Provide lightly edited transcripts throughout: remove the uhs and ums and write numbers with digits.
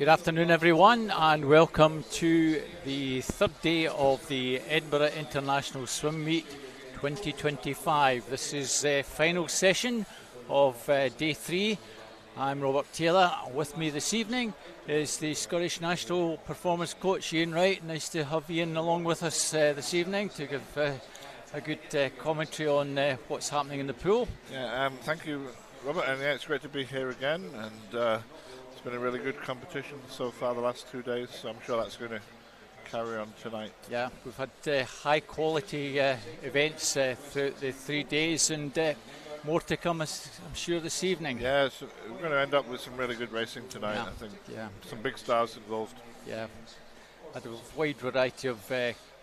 Good afternoon, everyone, and welcome to the third day of the Edinburgh International Swim Meet 2025. This is the final session of day 3. I'm Robert Taylor. With me this evening is the Scottish National Performance Coach, Ian Wright. Nice to have Ian along with us this evening to give a good commentary on what's happening in the pool. Yeah, thank you, Robert, and yeah, it's great to be here again, and it's been a really good competition so far the last 2 days, so I'm sure that's going to carry on tonight. Yeah, we've had high quality events throughout the 3 days, and more to come, I'm sure, this evening. Yeah, so we're going to end up with some really good racing tonight, I think. Yeah. Some big stars involved. Yeah, had a wide variety of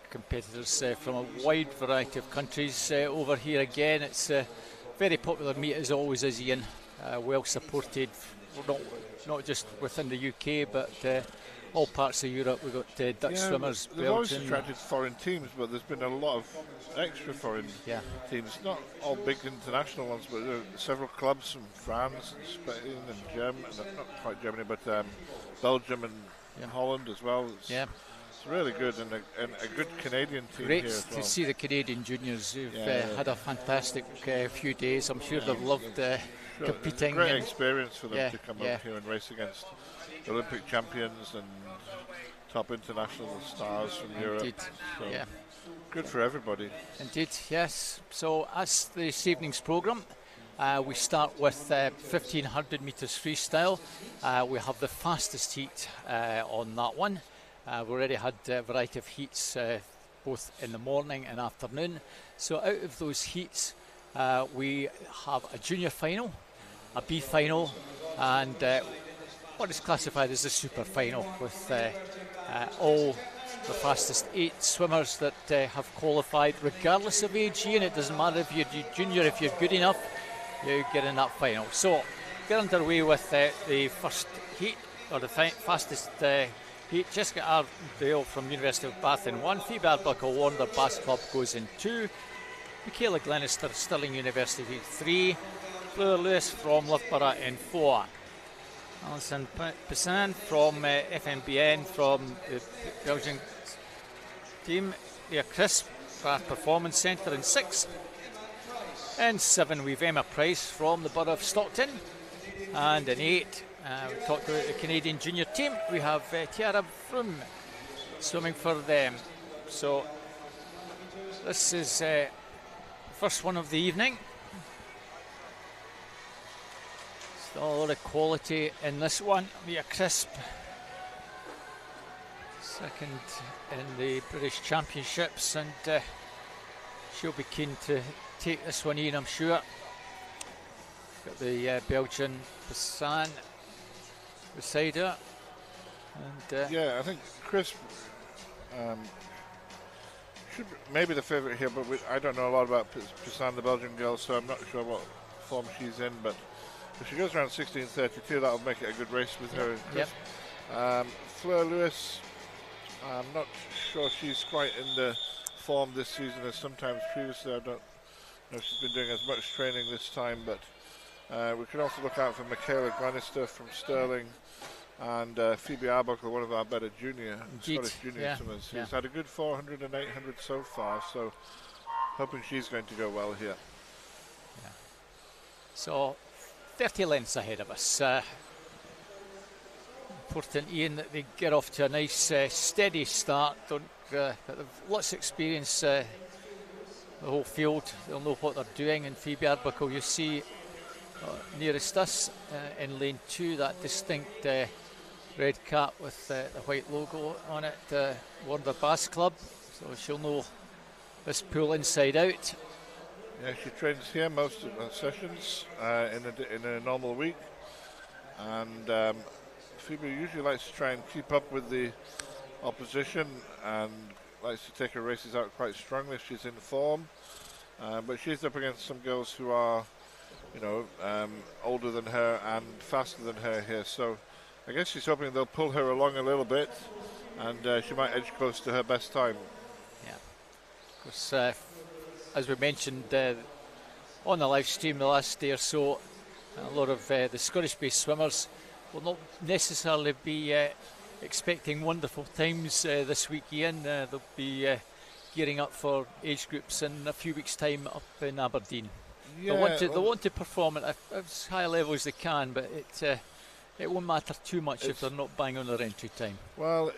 competitors from a wide variety of countries over here again. It's a very popular meet as always, as Ian, well supported, not just within the UK, but all parts of Europe. We've got Dutch swimmers, they've always attracted foreign teams, but there's been a lot of extra foreign teams. Not all big international ones, but there are several clubs from France and Spain and Germany, not quite Germany, but Belgium and Holland as well. It's really good, and a good Canadian team Great here as well. to see the Canadian juniors who've had a fantastic few days. I'm sure they've loved competing. Great experience for them to come up here and race against Olympic champions and top international stars from Europe. So good for everybody. Indeed, yes. So as this evening's programme, we start with 1500 metres freestyle. We have the fastest heat on that one. We already had a variety of heats both in the morning and afternoon. So out of those heats, we have a junior final, a B final, and what is classified as a super final, with all the fastest 8 swimmers that have qualified, regardless of age. And it doesn't matter if you're junior, if you're good enough, you get in that final. So get underway with the first heat, or the fastest heat. Jessica Ardale from University of Bath in 1, Phoebe Arbuckle, Warner Bass Club goes in 2, Michaela Glenister, Stirling University 3, Fleur Lewis from Loughborough in 4, Alison Pissan from FMBN from the Belgian team, Leah Crisp, Bath Performance Centre in 6, and 7 we've Emma Price from the Borough of Stockton, and in 8 we talked about the Canadian junior team. We have Tiara Froome swimming for them. So this is the first one of the evening. Still a lot of quality in this one. Mia Crisp, second in the British Championships, and she'll be keen to take this one in, I'm sure. Got the Belgian Pissan beside her, and I think Chris should be maybe the favourite here, but I don't know a lot about Pissan, the Belgian girl, so I'm not sure what form she's in, but if she goes around 16:32, that'll make it a good race with her and Chris. Fleur Lewis, I'm not sure she's quite in the form this season as sometimes previously. I don't know if she's been doing as much training this time, but we can also look out for Michaela Glenister from Stirling, and Phoebe Arbuckle, one of our better Scottish junior swimmers. She's had a good 400 and 800 so far, so hoping she's going to go well here. So 30 lengths ahead of us. Important, Ian, that they get off to a nice steady start. Lots of experience, the whole field. They'll know what they're doing, and Phoebe Arbuckle, you see nearest us in lane 2, that distinct red cap with the white logo on it, Warner Bass Club, so she'll know this pool inside out. Yeah, she trains here most of her sessions in a normal week, and Phoebe usually likes to try and keep up with the opposition and likes to take her races out quite strongly if she's in form, but she's up against some girls who are older than her and faster than her here, so I guess she's hoping they'll pull her along a little bit, and she might edge close to her best time. Yeah, because as we mentioned on the live stream the last day or so, a lot of the Scottish-based swimmers will not necessarily be expecting wonderful times this week, Ian. They'll be gearing up for age groups in a few weeks' time up in Aberdeen. Yeah, they want to perform at as high a level as they can, but it won't matter too much if they're not bang on their entry time. Well,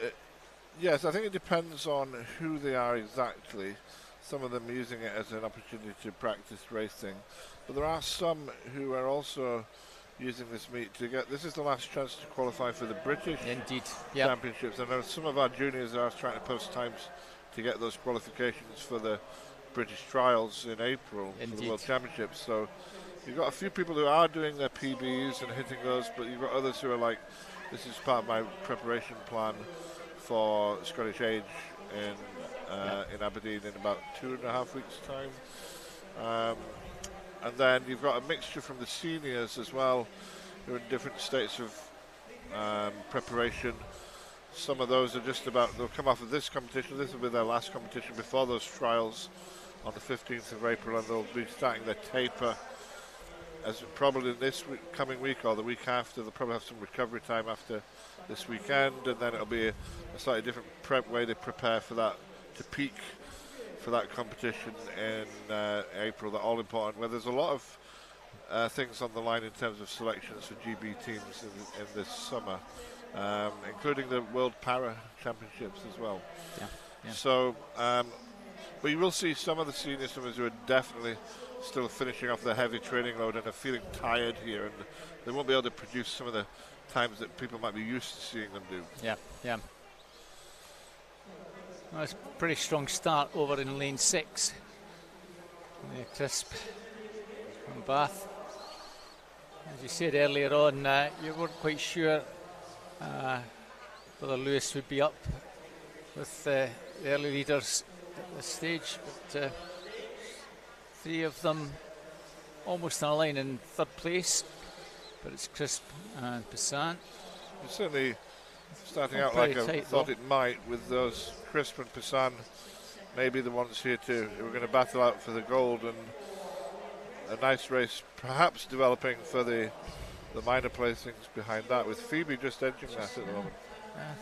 yes, I think it depends on who they are exactly. Some of them using it as an opportunity to practice racing, but there are some who are also using this meet to get. This is the last chance to qualify for the British Championships. I know some of our juniors are trying to post times to get those qualifications for the British trials in April for the World Championships. So you've got a few people who are doing their PBs and hitting those, but you've got others who are like, this is part of my preparation plan for Scottish Age in Aberdeen in about 2.5 weeks' time. And then you've got a mixture from the seniors as well, who are in different states of preparation. Some of those are just about, they'll come off of this competition. This will be their last competition before those trials on the 15th of April, and they'll be starting their taper as probably this coming week or the week after. They'll probably have some recovery time after this weekend, and then it'll be a slightly different way they prepare for that, to peak for that competition in April, the all-important, where there's a lot of things on the line in terms of selections for GB teams in this summer, including the World Para Championships as well. So, but you will see some of the senior swimmers who are definitely still finishing off their heavy training load and are feeling tired here, and they won't be able to produce some of the times that people might be used to seeing them do. Well, it's a pretty strong start over in lane 6. Crisp from Bath. As you said earlier on, you weren't quite sure whether Lewis would be up with the early leaders at this stage, but 3 of them almost in a line in 3rd place, but it's Crisp and Poussin. It's certainly starting out like I thought it might, with those Crisp and Poussin, maybe the ones here too. We're going to battle out for the gold, and a nice race perhaps developing for the minor placings behind that, with Phoebe just edging that at the moment.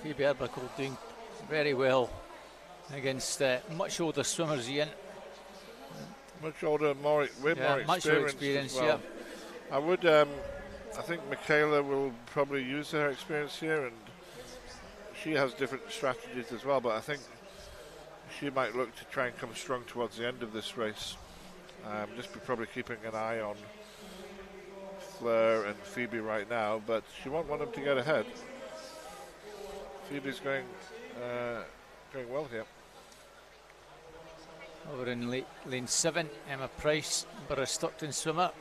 Phoebe Arbuckle doing very well against much older swimmers, Ian. Much older, more experienced. Much more experience, as well. I would, I think Michaela will probably use her experience here, and she has different strategies as well, but I think she might look to try and come strong towards the end of this race. Just be probably keeping an eye on Fleur and Phoebe right now, but she won't want them to get ahead. Phoebe's going well here. Over in lane 7, Emma Price, Borough Stockton swimmer.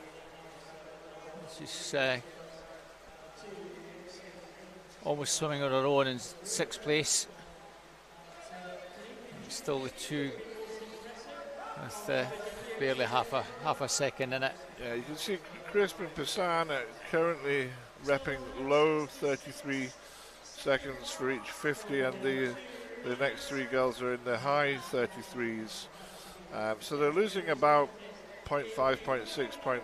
She's almost swimming on her own in 6th place. And still the 2 with barely half a second in it. Yeah, you can see Crisp and Poussin currently repping low 33 seconds for each 50, and the next 3 girls are in the high 33s. So they're losing about 0.5, 0.6,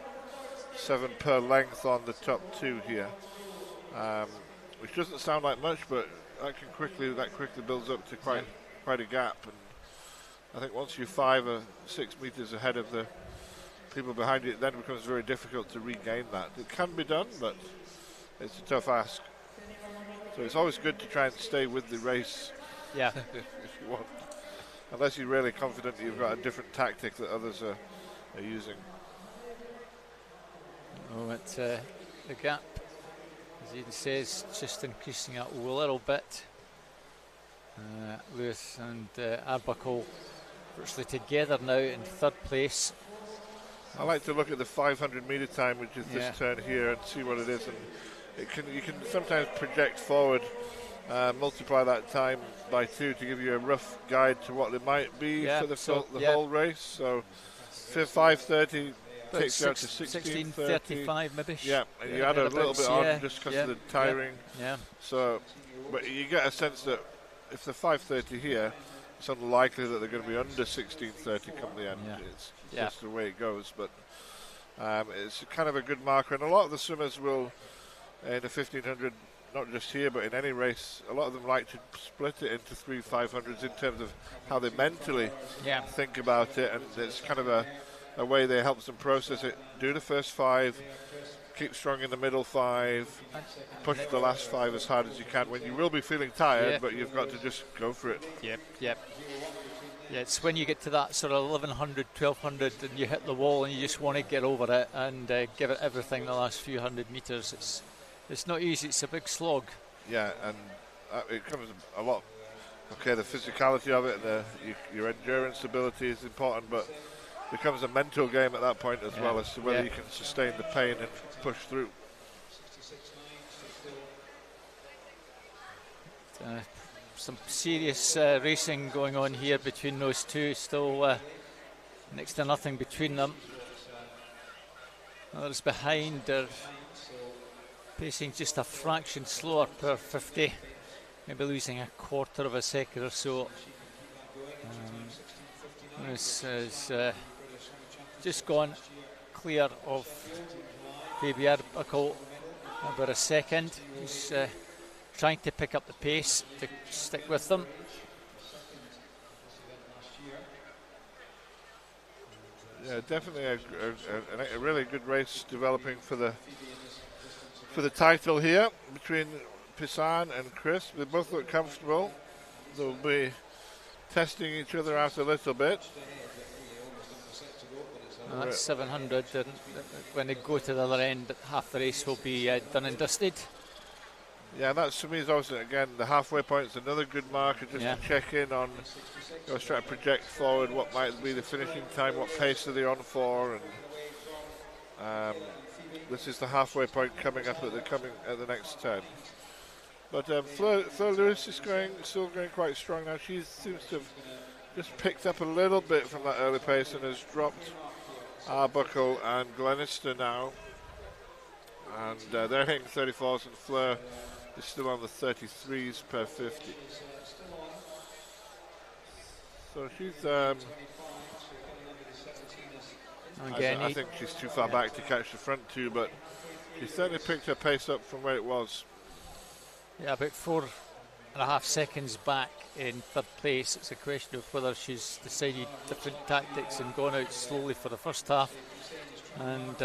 0.7 per length on the top 2 here, which doesn't sound like much, but that quickly builds up to quite a gap. And I think once you're 5 or 6 meters ahead of the people behind you, it then becomes very difficult to regain that. It can be done, but it's a tough ask. So it's always good to try and stay with the race. Yeah. if you want. Unless you're really confident you've got a different tactic that others are using. Oh, it's the gap, as Ian says, just increasing it a little bit. Lewis and Arbuckle virtually together now in 3rd place. I like to look at the 500 meter time, which is this turn here, and see what it is. And you can sometimes project forward, multiply that time by 2 to give you a rough guide to what it might be for the whole race. So 5:30 takes you out to 16:35 maybe. Yeah, and you add a little bit on just because of the tiring. Yeah. So, but you get a sense that if the 5:30 here, it's unlikely that they're going to be under 16:30 come the end. It's just the way it goes. But it's kind of a good marker, and a lot of the swimmers will in a 1500, not just here but in any race, a lot of them like to split it into 3 500s in terms of how they mentally think about it, and it's kind of a way that helps them process it. Do the first 5, keep strong in the middle 5, push the last 5 as hard as you can when you will be feeling tired, but you've got to just go for it. Yeah, it's when you get to that sort of 1100, 1200 and you hit the wall and you just want to get over it and give it everything the last few hundred meters. It's not easy, it's a big slog. Yeah, and it comes a lot. Okay, the physicality of it, your endurance ability is important, but it becomes a mental game at that point as well, as to whether you can sustain the pain and push through. Some serious racing going on here between those two. Still next to nothing between them. Others behind are pacing just a fraction slower per 50, maybe losing a quarter of a second or so. This is just gone clear of Baby Arbuckle about a second. He's trying to pick up the pace to stick with them. Yeah, definitely a really good race developing for the title here between Pisan and Chris. They both look comfortable. They'll be testing each other out a little bit. Well, that's 700, and when they go to the other end, half the race will be done and dusted. Yeah, that's, for me, is also, again, the halfway point is another good marker just to check in on, try to project forward what might be the finishing time, what pace are they on for, and this is the halfway point coming up at the next 10. But Fleur Lewis is still going quite strong now. She seems to have just picked up a little bit from that early pace and has dropped Arbuckle and Glenister now. And they're hitting 34s, and Fleur is still on the 33s per 50. So she's, I think she's too far back to catch the front two, but she certainly picked her pace up from where it was. Yeah, about 4.5 seconds back in third place. It's a question of whether she's decided different tactics and gone out slowly for the first half. And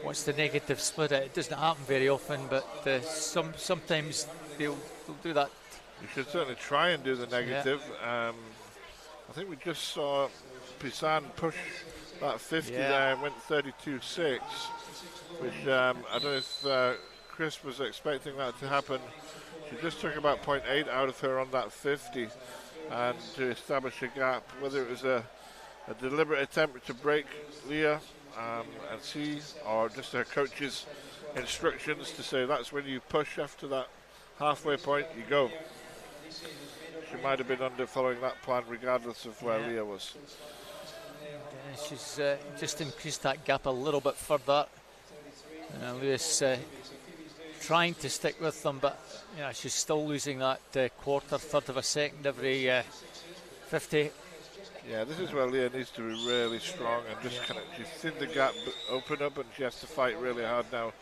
once the negative split it doesn't happen very often, but sometimes they'll do that. You should certainly try and do the negative. I think we just saw Pisan push that 50 there and went 32.6, which I don't know if Chris was expecting that to happen. She just took about 0.8 out of her on that 50, and to establish a gap, whether it was a deliberate attempt to break Leah and see, or just her coach's instructions to say that's when you push after that halfway point, you go. She might have been following that plan regardless of where Leah was. She's just increased that gap a little bit further. Lewis trying to stick with them, but she's still losing that third of a second every 50. Yeah, this is where Leah needs to be really strong and just she's seen the gap open up, and she has to fight really hard now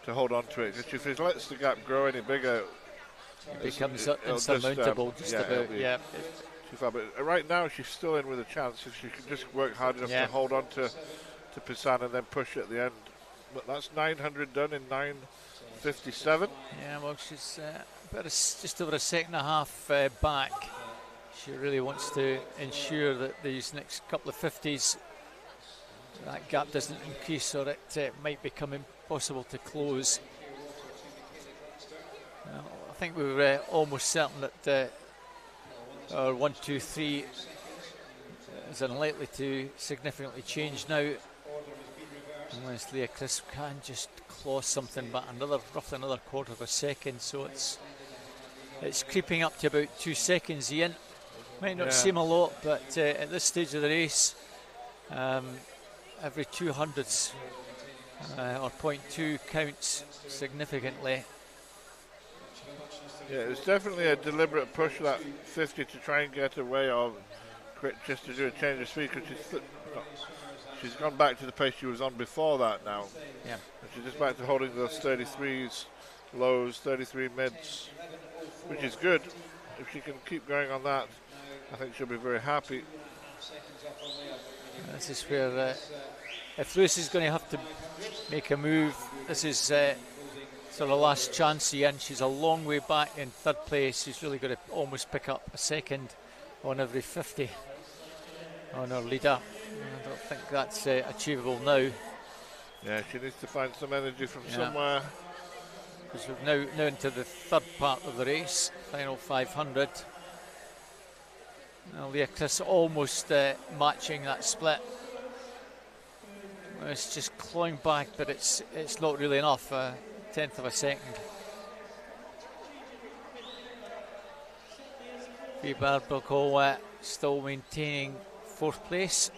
to hold on to it. Because if she lets the gap grow any bigger, it becomes insurmountable just about. Too far. But right now she's still in with a chance if she can just work hard enough to hold on to Pisan and then push at the end. But that's 900 done in 9:57. Yeah, well, she's just over a second and a half back. She really wants to ensure that these next couple of 50s, that gap doesn't increase, or it might become impossible to close. I think we were almost certain that our 1, 2, 3 is unlikely to significantly change now, unless Leah Chris can just claw something back roughly another quarter of a second. So it's creeping up to about 2 seconds, Ian. Might not seem a lot, but at this stage of the race, every 200ths or 0.2 counts significantly. Yeah, it's definitely a deliberate push, that 50, to try and get away, or just to do a change of speed, because she's She's gone back to the pace she was on before that now. Yeah. And she's just back to holding those 33s, lows, 33 mids, which is good. If she can keep going on that, I think she'll be very happy. This is where, if Lewis is going to have to make a move, this is sort of last chance again. She's a long way back in third place. She's really going to almost pick up a second on every 50 on her leader. I don't think that's achievable now. Yeah, she needs to find some energy from somewhere. Because we're now into the third part of the race, final 500. Now Leah Chris almost matching that split. It's just clawing back, but it's not really enough. A tenth of a second. Phoebe Arbuckle still maintaining fourth place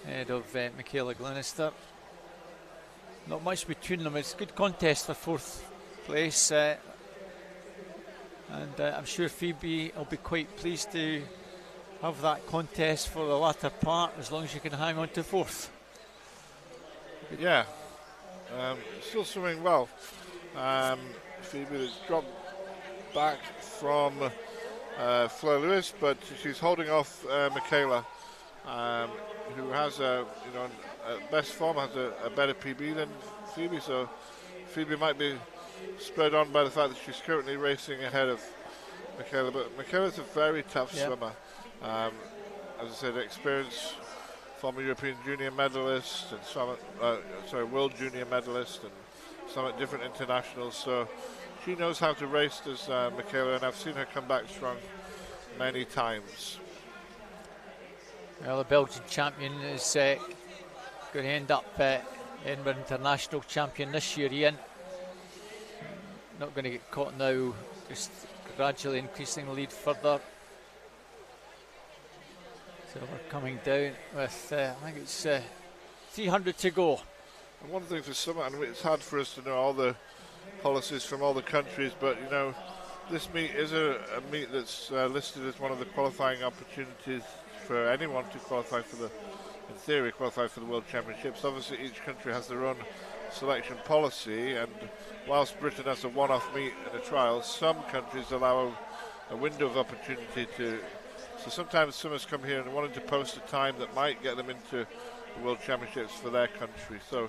ahead of Michaela Glenister. Not much between them. It's a good contest for fourth place, and I'm sure Phoebe will be quite pleased to have that contest for the latter part, as long as you can hang on to fourth. Yeah, still swimming well. Phoebe has dropped back from Fleur Lewis, but she's holding off Michaela, who has at best form has a better PB than Phoebe, so Phoebe might be spurred on by the fact that she's currently racing ahead of Michaela, but Michaela's a very tough swimmer. As I said, experienced former European junior medalist and some, world junior medalist and some at different internationals, so she knows how to race as Michaela, and I've seen her come back strong many times. Well, the Belgian champion is going to end up Edinburgh International champion this year, Ian. Not going to get caught now, just gradually increasing the lead further. So we're coming down with, I think it's 300 to go. And one thing for some, and it's hard for us to know all the policies from all the countries, but you know, this meet is a meet that's listed as one of the qualifying opportunities for anyone to qualify for the, in theory, qualify for the World Championships. Obviously each country has their own selection policy, and whilst Britain has a one-off meet in a trial, some countries allow a window of opportunity to, so sometimes swimmers come here and wanting to post a time that might get them into the World Championships for their country. So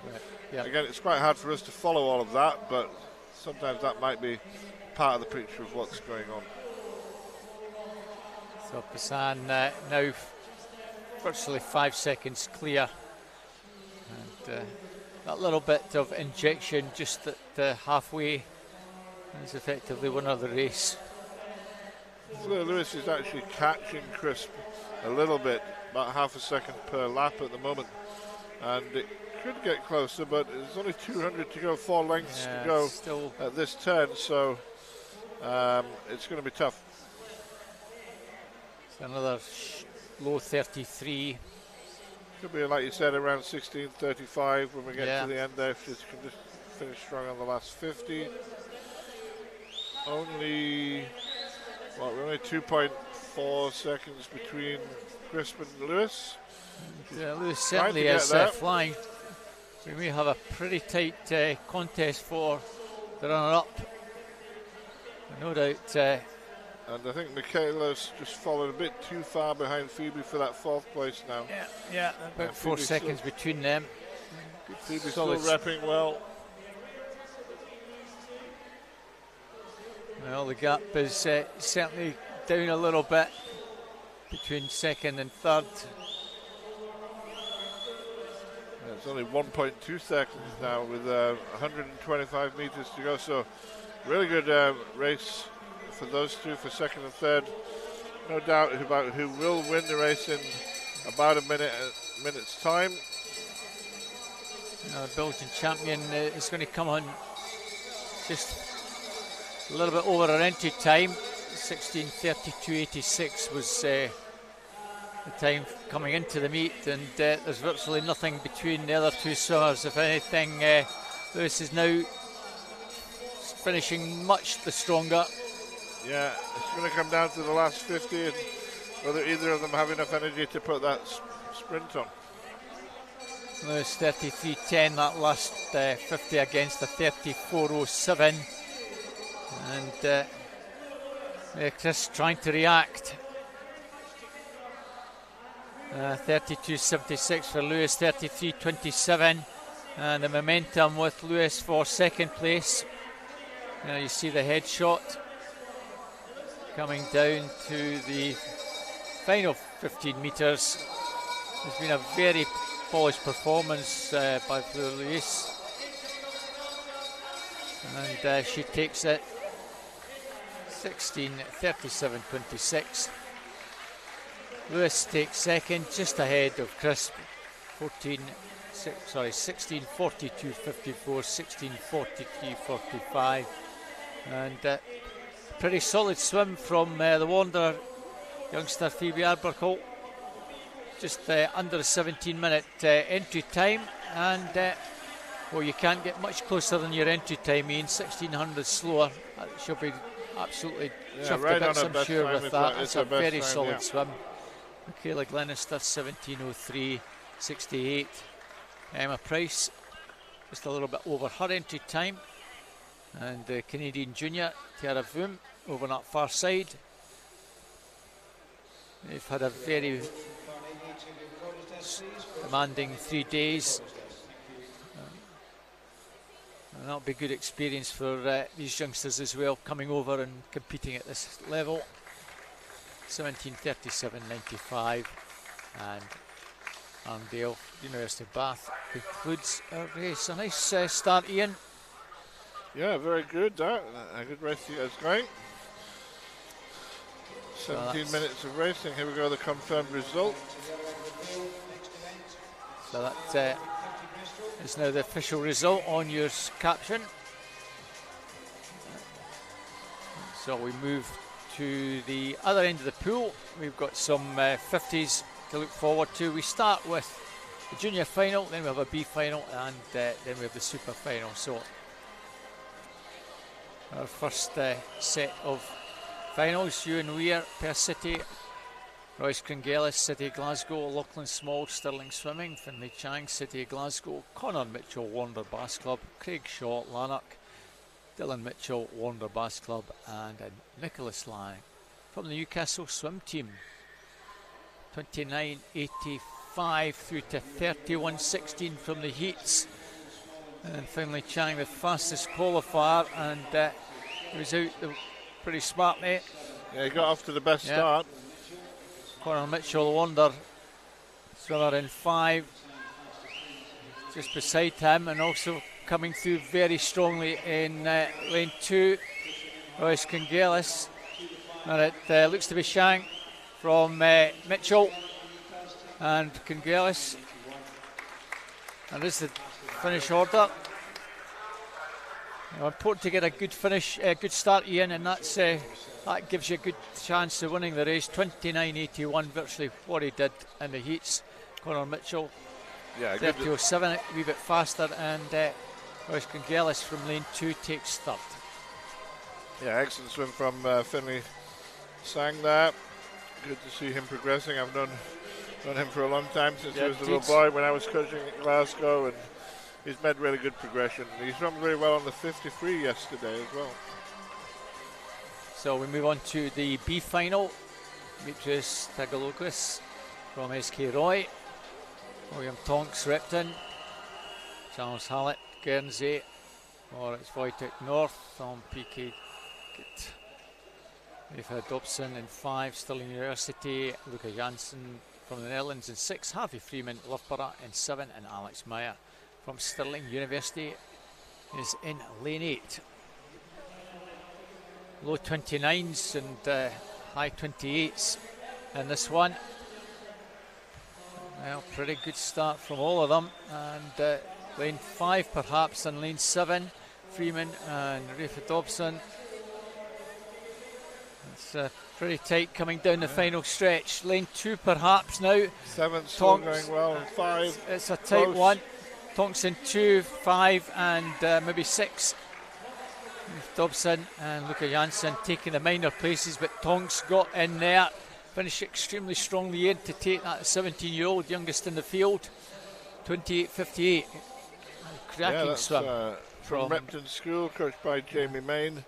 again, it's quite hard for us to follow all of that, but sometimes that might be part of the picture of what's going on. So Pisan now virtually 5 seconds clear, and that little bit of injection just at halfway is effectively won of the race. Fleur Lewis is actually catching Crisp a little bit, about half a second per lap at the moment, and it could get closer, but there's only 200 to go, 4 lengths to go still at this turn, so it's going to be tough. It's another low 33. Could be, like you said, around 16:35 when we get to the end there, if she can just finish strong on the last 50. We're only 2.4 seconds between Crisp and Lewis. Lewis certainly is flying. We may have a pretty tight contest for the runner-up. No doubt. And I think Michaela's just fallen a bit too far behind Phoebe for that fourth place now. About 4 seconds between them. Phoebe's still repping well. Well, the gap is certainly down a little bit between second and third. It's only 1.2 seconds now with 125 meters to go, so really good race for those two for second and third. No doubt about who will win the race in about a minute's time. The Belgian champion is going to come on just a little bit over her entry time. 16:32.86 was the time coming into the meet, and there's virtually nothing between the other two swimmers. If anything, Lewis is now finishing much the stronger. Yeah, it's going to come down to the last 50 and whether either of them have enough energy to put that sprint on. Lewis 33.10, that last 50 against a 34.07. And Chris trying to react. 32.76 for Lewis, 33.27. And the momentum with Lewis for second place. Now you see the headshot coming down to the final 15 metres. It's been a very polished performance by Fleur Lewis, and she takes it 16.37.26. Lewis takes second, just ahead of Chris, 16.42.54, 16.43.45, and pretty solid swim from the Wanderer youngster Phoebe Arbuckle. Just under a 17-minute entry time, and well, you can't get much closer than your entry time, Ian. 1600 slower. She'll be absolutely chuffed right a bit, on I'm sure, with that. It's a very time, solid swim. Michaela Glenister 17:03.68. Emma Price just a little bit over her entry time, and the Canadian junior Tiara Voom over on that far side. They've had a very demanding 3 days, and that'll be a good experience for these youngsters as well, coming over and competing at this level. 17:37.95, and Arndale, University of Bath, concludes our race. A nice start, Ian. Yeah, very good. A good race to get us going. 17 minutes of racing. Here we go, the confirmed result. So that is now the official result on your caption. So we move to the other end of the pool. We've got some 50s to look forward to. We start with the junior final, then we have a B final, and then we have the super final. So our first set of finals: Ewan Weir, Perth City, Royce Cringellis, City of Glasgow, Lachlan Small, Stirling Swimming, Finlay Chang, City of Glasgow, Connor Mitchell, Wander Bass Club, Craig Shaw, Lanark, Dylan Mitchell, Wander Bass Club, and Nicholas Lang from the Newcastle swim team. 29.85 through to 31.16 from the heats. And Finlay Chang, the fastest qualifier, and he was out pretty smartly. Yeah, he got off to the best start. Connor Mitchell, Wander swimmer in 5, just beside him, and also coming through very strongly in lane 2, Royce Cringellis. And it looks to be Shang from Mitchell and Cringellis. And this is the finish order. Important to get a good finish, a good start, Ian, and that gives you a good chance of winning the race. 29.81, virtually what he did in the heats. Connor Mitchell, 30.07, a wee bit faster, and Royce Cringellis from lane 2 takes third. Yeah, excellent swim from Finlay Sang there. Good to see him progressing. I've known him for a long time, since he was a little boy when I was coaching at Glasgow, and he's made really good progression. He swam very well on the 53 yesterday as well. So we move on to the B final. Demetrius Tagalogis from SK Roy, William Tonks Repton, Charles Hallett Guernsey, Moritz Wojtek North, Tom PK Kit, Eva Dobson in 5, Stirling University, Luca Janssen from the Netherlands in 6, Harvey Freeman, Loughborough in 7, and Alex Meyer from Stirling University is in lane 8. Low 29s and high 28s in this one. Well, pretty good start from all of them. And lane 5 perhaps, and lane 7, Freeman and Rafa Dobson. It's pretty tight coming down the final stretch. Lane 2 perhaps now. 7 still going well, and 5. It's a tight one. Tonks in 2, 5, and maybe 6. Dobson and Luca Janssen taking the minor places, but Tonks got in there, finished extremely strongly in to take that 17-year-old youngest in the field. 28.58. Cracking swim. From Repton School, coached by Jamie Main,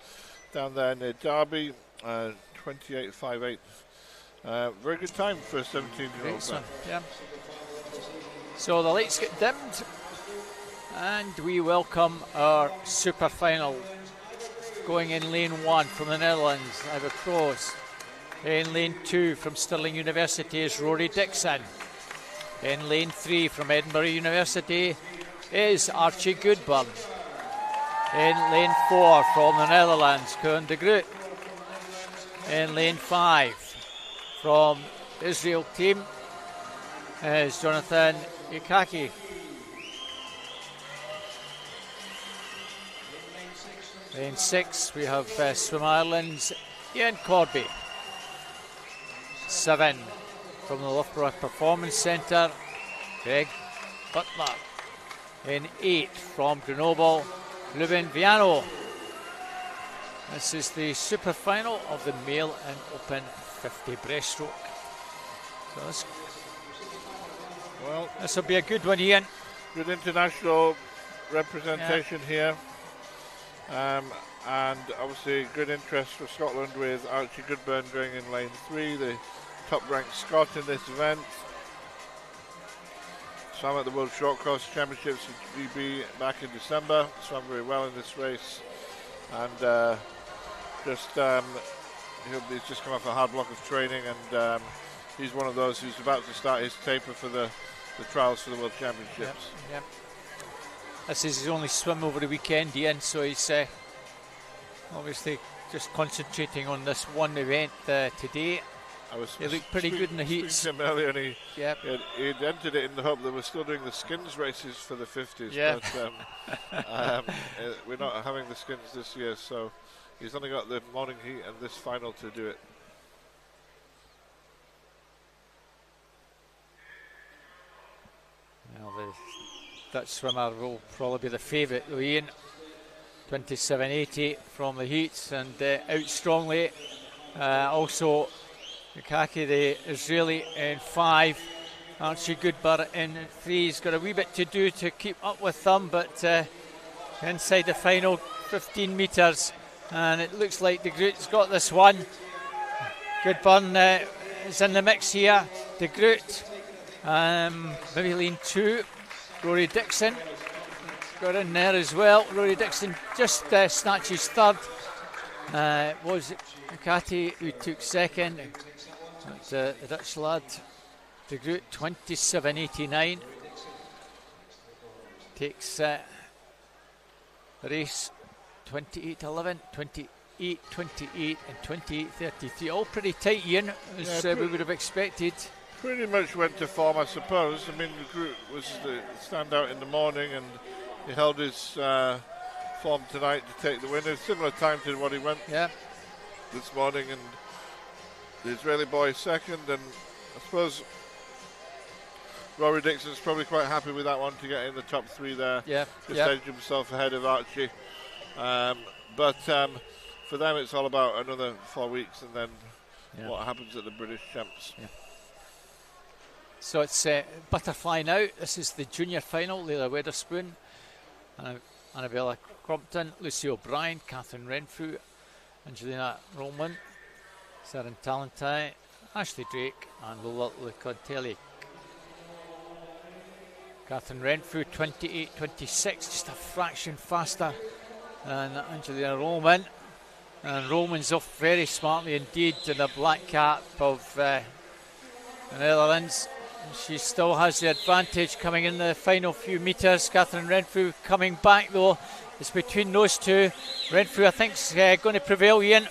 down there near Derby. 28.58. Very good time for a 17-year-old. Yeah. So the lights get dimmed, and we welcome our super final. Going in lane 1 from the Netherlands, Ivor Cross. In lane 2 from Stirling University is Rory Dixon. In lane 3 from Edinburgh University is Archie Goodburn. In lane 4 from the Netherlands, Koen de Groot. In lane 5 from the Israel team is Jonathan Ikaki. Lane 6 we have Swim Ireland's Ian Corby. 7 from the Loughborough Performance Centre, Greg Butler. In 8 from Grenoble, Ruben Viano. This is the super final of the male and open 50 breaststroke. So this will be a good one, Ian. Good international representation here. And obviously good interest for Scotland with Archie Goodburn going in lane 3, the top-ranked Scot in this event. Swam at the World Short Course Championships in GB back in December. Swam very well in this race, and he's just come off a hard block of training, and he's one of those who's about to start his taper for the trials for the World Championships. Yep. This is his only swim over the weekend, Ian, so he's obviously just concentrating on this one event today. He looked pretty good in the heats. To him earlier, and he'd entered it in the hope that we're still doing the skins races for the 50s. Yeah. But we're not having the skins this year, so he's only got the morning heat and this final to do it. Well, the Dutch swimmer will probably be the favourite, though, Ian. 27.80 from the heats, and out strongly. Also, Lukaki, the Israeli, in 5. Archie Goodburn in 3. He's got a wee bit to do to keep up with them, but inside the final 15 metres, and it looks like de Groot's got this one. Goodburn is in the mix here. De Groot, maybe lane 2. Rory Dixon got in there as well. Rory Dixon just snatches 3rd. Was it Lukaki who took 2nd? The Dutch lad, de Groot, 27.89. Takes the race 28.11, 28.28 and 28.33. All pretty tight, Ian, as we would have expected. Pretty much went to form, I suppose. I mean, de Groot was the standout in the morning, and he held his form tonight to take the win. A similar time to what he went this morning, and the Israeli boy 2nd, and I suppose Rory Dixon's probably quite happy with that one to get in the top 3 there. Just edged himself ahead of Archie. But for them, it's all about another 4 weeks, and then what happens at the British Champs. So it's butterfly now. This is the junior final. Leila Weatherspoon, Annabella Crompton, Lucy O'Brien, Catherine Renfrew, Angelina Roman, Saren Talentai, Ashley Drake, and Lola Lucontelli. Catherine Renfrew 28.26, just a fraction faster than Angelina Roman. And Roman's off very smartly indeed in the black cap of the Netherlands. She still has the advantage coming in the final few metres. Catherine Renfrew coming back though. It's between those two. Renfrew, I think, is going to prevail, Ian.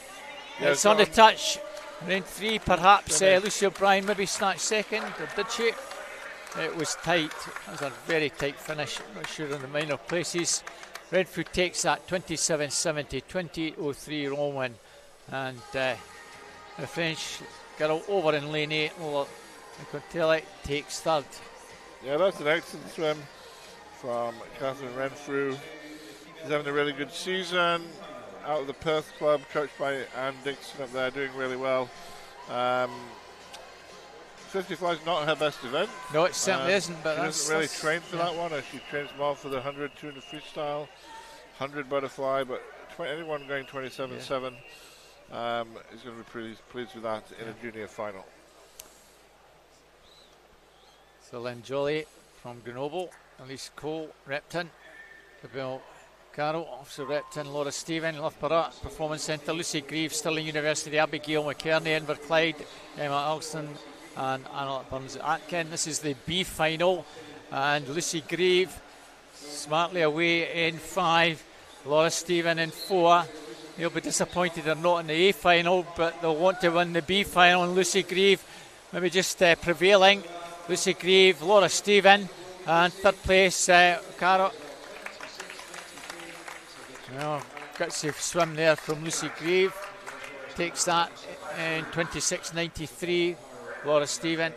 It's on the touch. Lane 3, perhaps. Lucy O'Brien maybe snatched 2nd, or did she? It was tight. It was a very tight finish. Not sure in the minor places. Renfrew takes that 27.70, 28.03 Roman, and the French girl over in lane 8. Lucontelli takes 3rd. Yeah, that's an excellent swim from Catherine Renfrew. She's having a really good season out of the Perth club, coached by Anne Dixon up there, doing really well. 50 fly is not her best event. No, it certainly isn't. But she doesn't really train for that one. She trains more for the 100, 200 freestyle, 100 butterfly. But anyone going 27.7 is going to be pretty pleased with that in a junior final. So Lynn Jolly from Grenoble, Elise Cole, Repton, Gabrielle Carroll, Officer Repton, Laura Stephen, Loughborough Performance Centre, Lucy Grieve, Stirling University, Abigail McKerney, Inverclyde, Emma Alston and Anna Burns Atkin. This is the B final, and Lucy Grieve smartly away in 5, Laura Stephen in 4. They'll be disappointed they're not in the A final, but they'll want to win the B final, and Lucy Grieve maybe just prevailing. Lucy Grieve, Laura Stephen, and third place, Carol. Well, gutsy swim there from Lucy Grieve. Takes that in 26.93. Laura Stephen,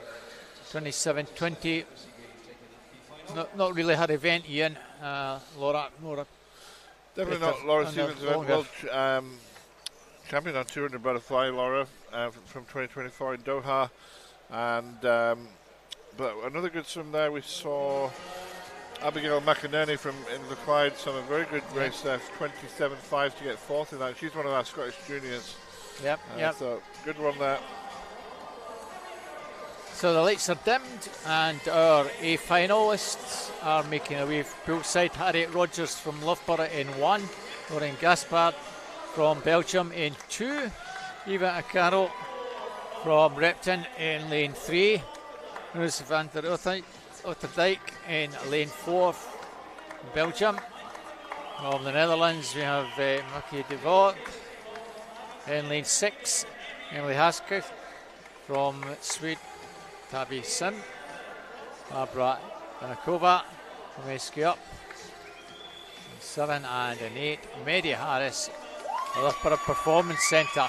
27.20. Not really her event, Ian. Laura. Definitely not Laura Stevens' event. World champion on 200 butterfly, Laura, from 2024 in Doha. And but another good swim there. We saw Abigail McInerney from Inverclyde, some a very good race there, 27.5 to get fourth in that. She's one of our Scottish juniors. Yep. So good one there. So the lights are dimmed, and our A finalists are making their way poolside. Harriet Rogers from Loughborough in 1, Lauren Gaspard from Belgium in 2, Eva Acaro from Repton in lane 3, Roos van der Otterdijk in lane 4, Belgium. From the Netherlands we have Maki de Voort in lane 6, Emily Haskell from Sweden, Tabby Sim, Barbara Danakova from SK Up, 7 and an 8, Mary Harris, Loughborough Performance Centre.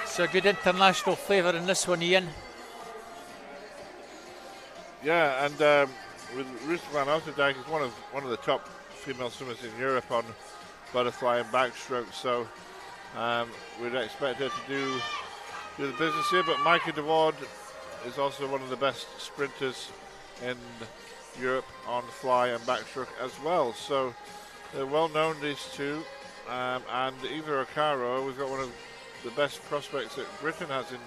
So a good international flavour in this one, Ian. Yeah, and with Ruth van Oudendijk is one of the top female swimmers in Europe on butterfly and backstroke, so we'd expect her to do the business here. But Maaike de Voort is also one of the best sprinters in Europe on fly and backstroke as well. So they're well known, these two. And Eva Acaro, we've got one of the best prospects that Britain has in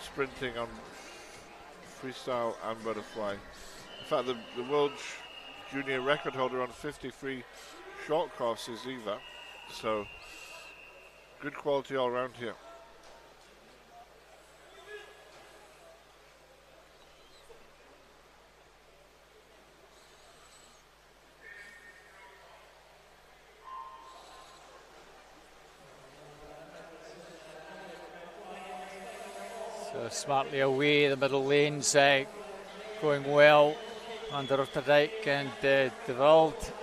sprinting on freestyle and butterfly. In fact, the world junior record holder on 50 free short course is Eva. So good quality all around here. So smartly away, the middle lanes going well. Van der Otterdijk and De Wilde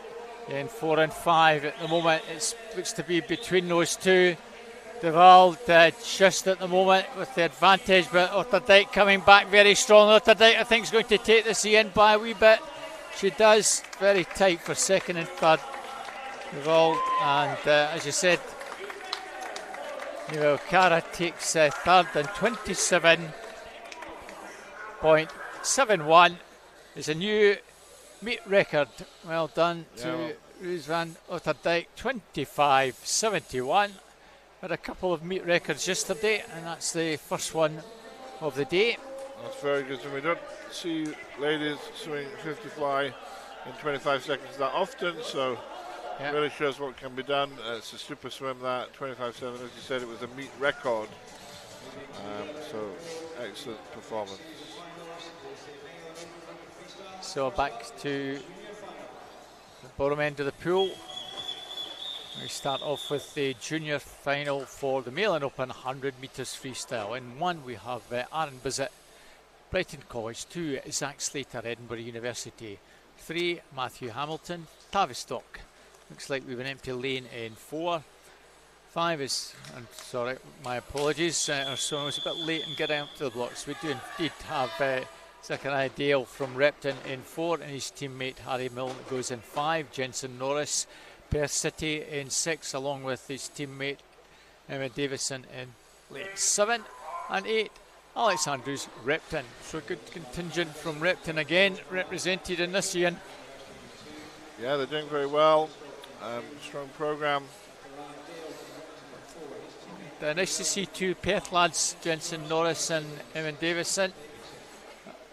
in 4 and 5 at the moment. It looks to be between those two. De Wilde just at the moment with the advantage, but Otterdijk coming back very strong. Otterdijk, I think, is going to take this in by a wee bit. She does, very tight for second and third. De Wilde, and as you said, Cara takes third and 27.71 is a new meet record. Well done to Roos van Otterdijk, 25.71. Had a couple of meet records yesterday, and that's the first one of the day. That's very good. And we don't see ladies swimming 50 fly in 25 seconds that often, so it really shows what can be done. It's a super swim, that 25.7. As you said, it was a meet record. So excellent performance. So back to the bottom end of the pool. We start off with the junior final for the male and open 100 metres freestyle. In 1 we have Aaron Bissett, Brighton College. 2 Zach Slater, Edinburgh University. 3 Matthew Hamilton, Tavistock. Looks like we've an empty lane in 4. 5 is, I'm sorry, my apologies, our son was a bit late in getting up to the blocks. We do indeed have Zachariah Dale from Repton in 4, and his teammate Harry Milne goes in 5. Jensen Norris, Perth City in 6, along with his teammate Emma Davison in lane 7. And 8, Alex Andrews, Repton. So good contingent from Repton again, represented in this, Ian. Yeah, they're doing very well. Strong program. Nice to see two Perth lads, Jensen Norris and Evan Davison,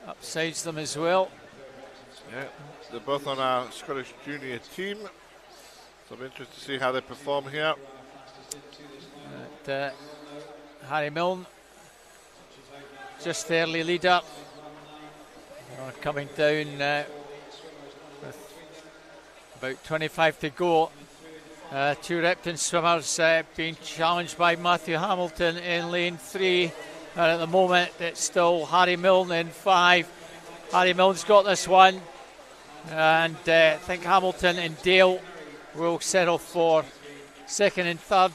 upsides them as well. Yeah, they're both on our Scottish junior team, so I'm interested to see how they perform here. Harry Milne, just the early leader, coming down with about 25 to go. Two Repton swimmers being challenged by Matthew Hamilton in lane 3, and at the moment it's still Harry Milne in 5. Harry Milne's got this one, and I think Hamilton and Dale will settle for second and third.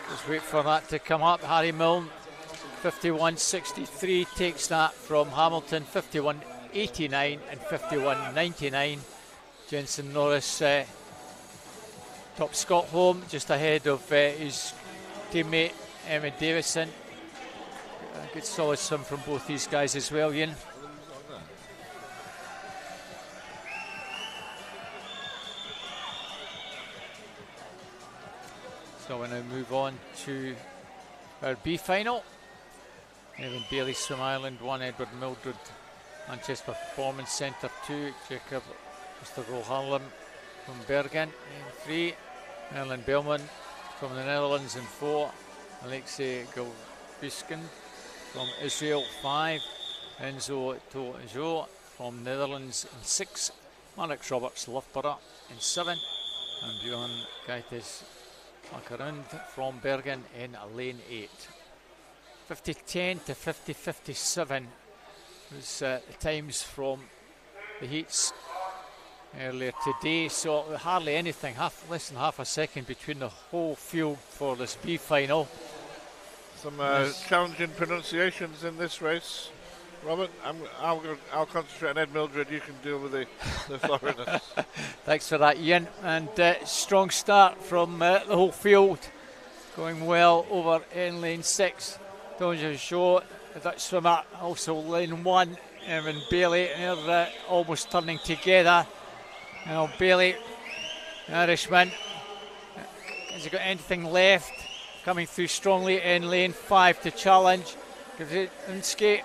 Just wait for that to come up. Harry Milne 51.63 takes that from Hamilton, 51.89 and 51.99. Jensen Norris top Scott home, just ahead of his teammate Emma Davison. Good solid swim from both these guys as well, Ian. So we now move on to our B final. Evan Bailey, Swim Ireland 1, Edward Mildred, Manchester Performance Centre 2, Jacob Mr. Rohalem from Bergen in 3, Erlen Belman from the Netherlands in 4, Alexei Gilbiskin from Israel 5, Enzo Tojo from Netherlands in 6, Marek Roberts Loughborough in 7, and Bjorn Gaitis Akarund from Bergen in lane 8. 50.10 to 50.57 was the times from the heats earlier today, so hardly anything, less than half a second between the whole field for this B final. Some challenging pronunciations in this race, Robert. I'll concentrate on Ed Mildred. You can deal with the foreigners. Thanks for that, Ian. And strong start from the whole field, going well over in lane 6. Donja Shaw, the Dutch swimmer, also lane 1. Evan Bailey, they're almost turning together. Now Bailey, Irishman, has he got anything left? Coming through strongly in lane 5 to challenge Gavrinsky.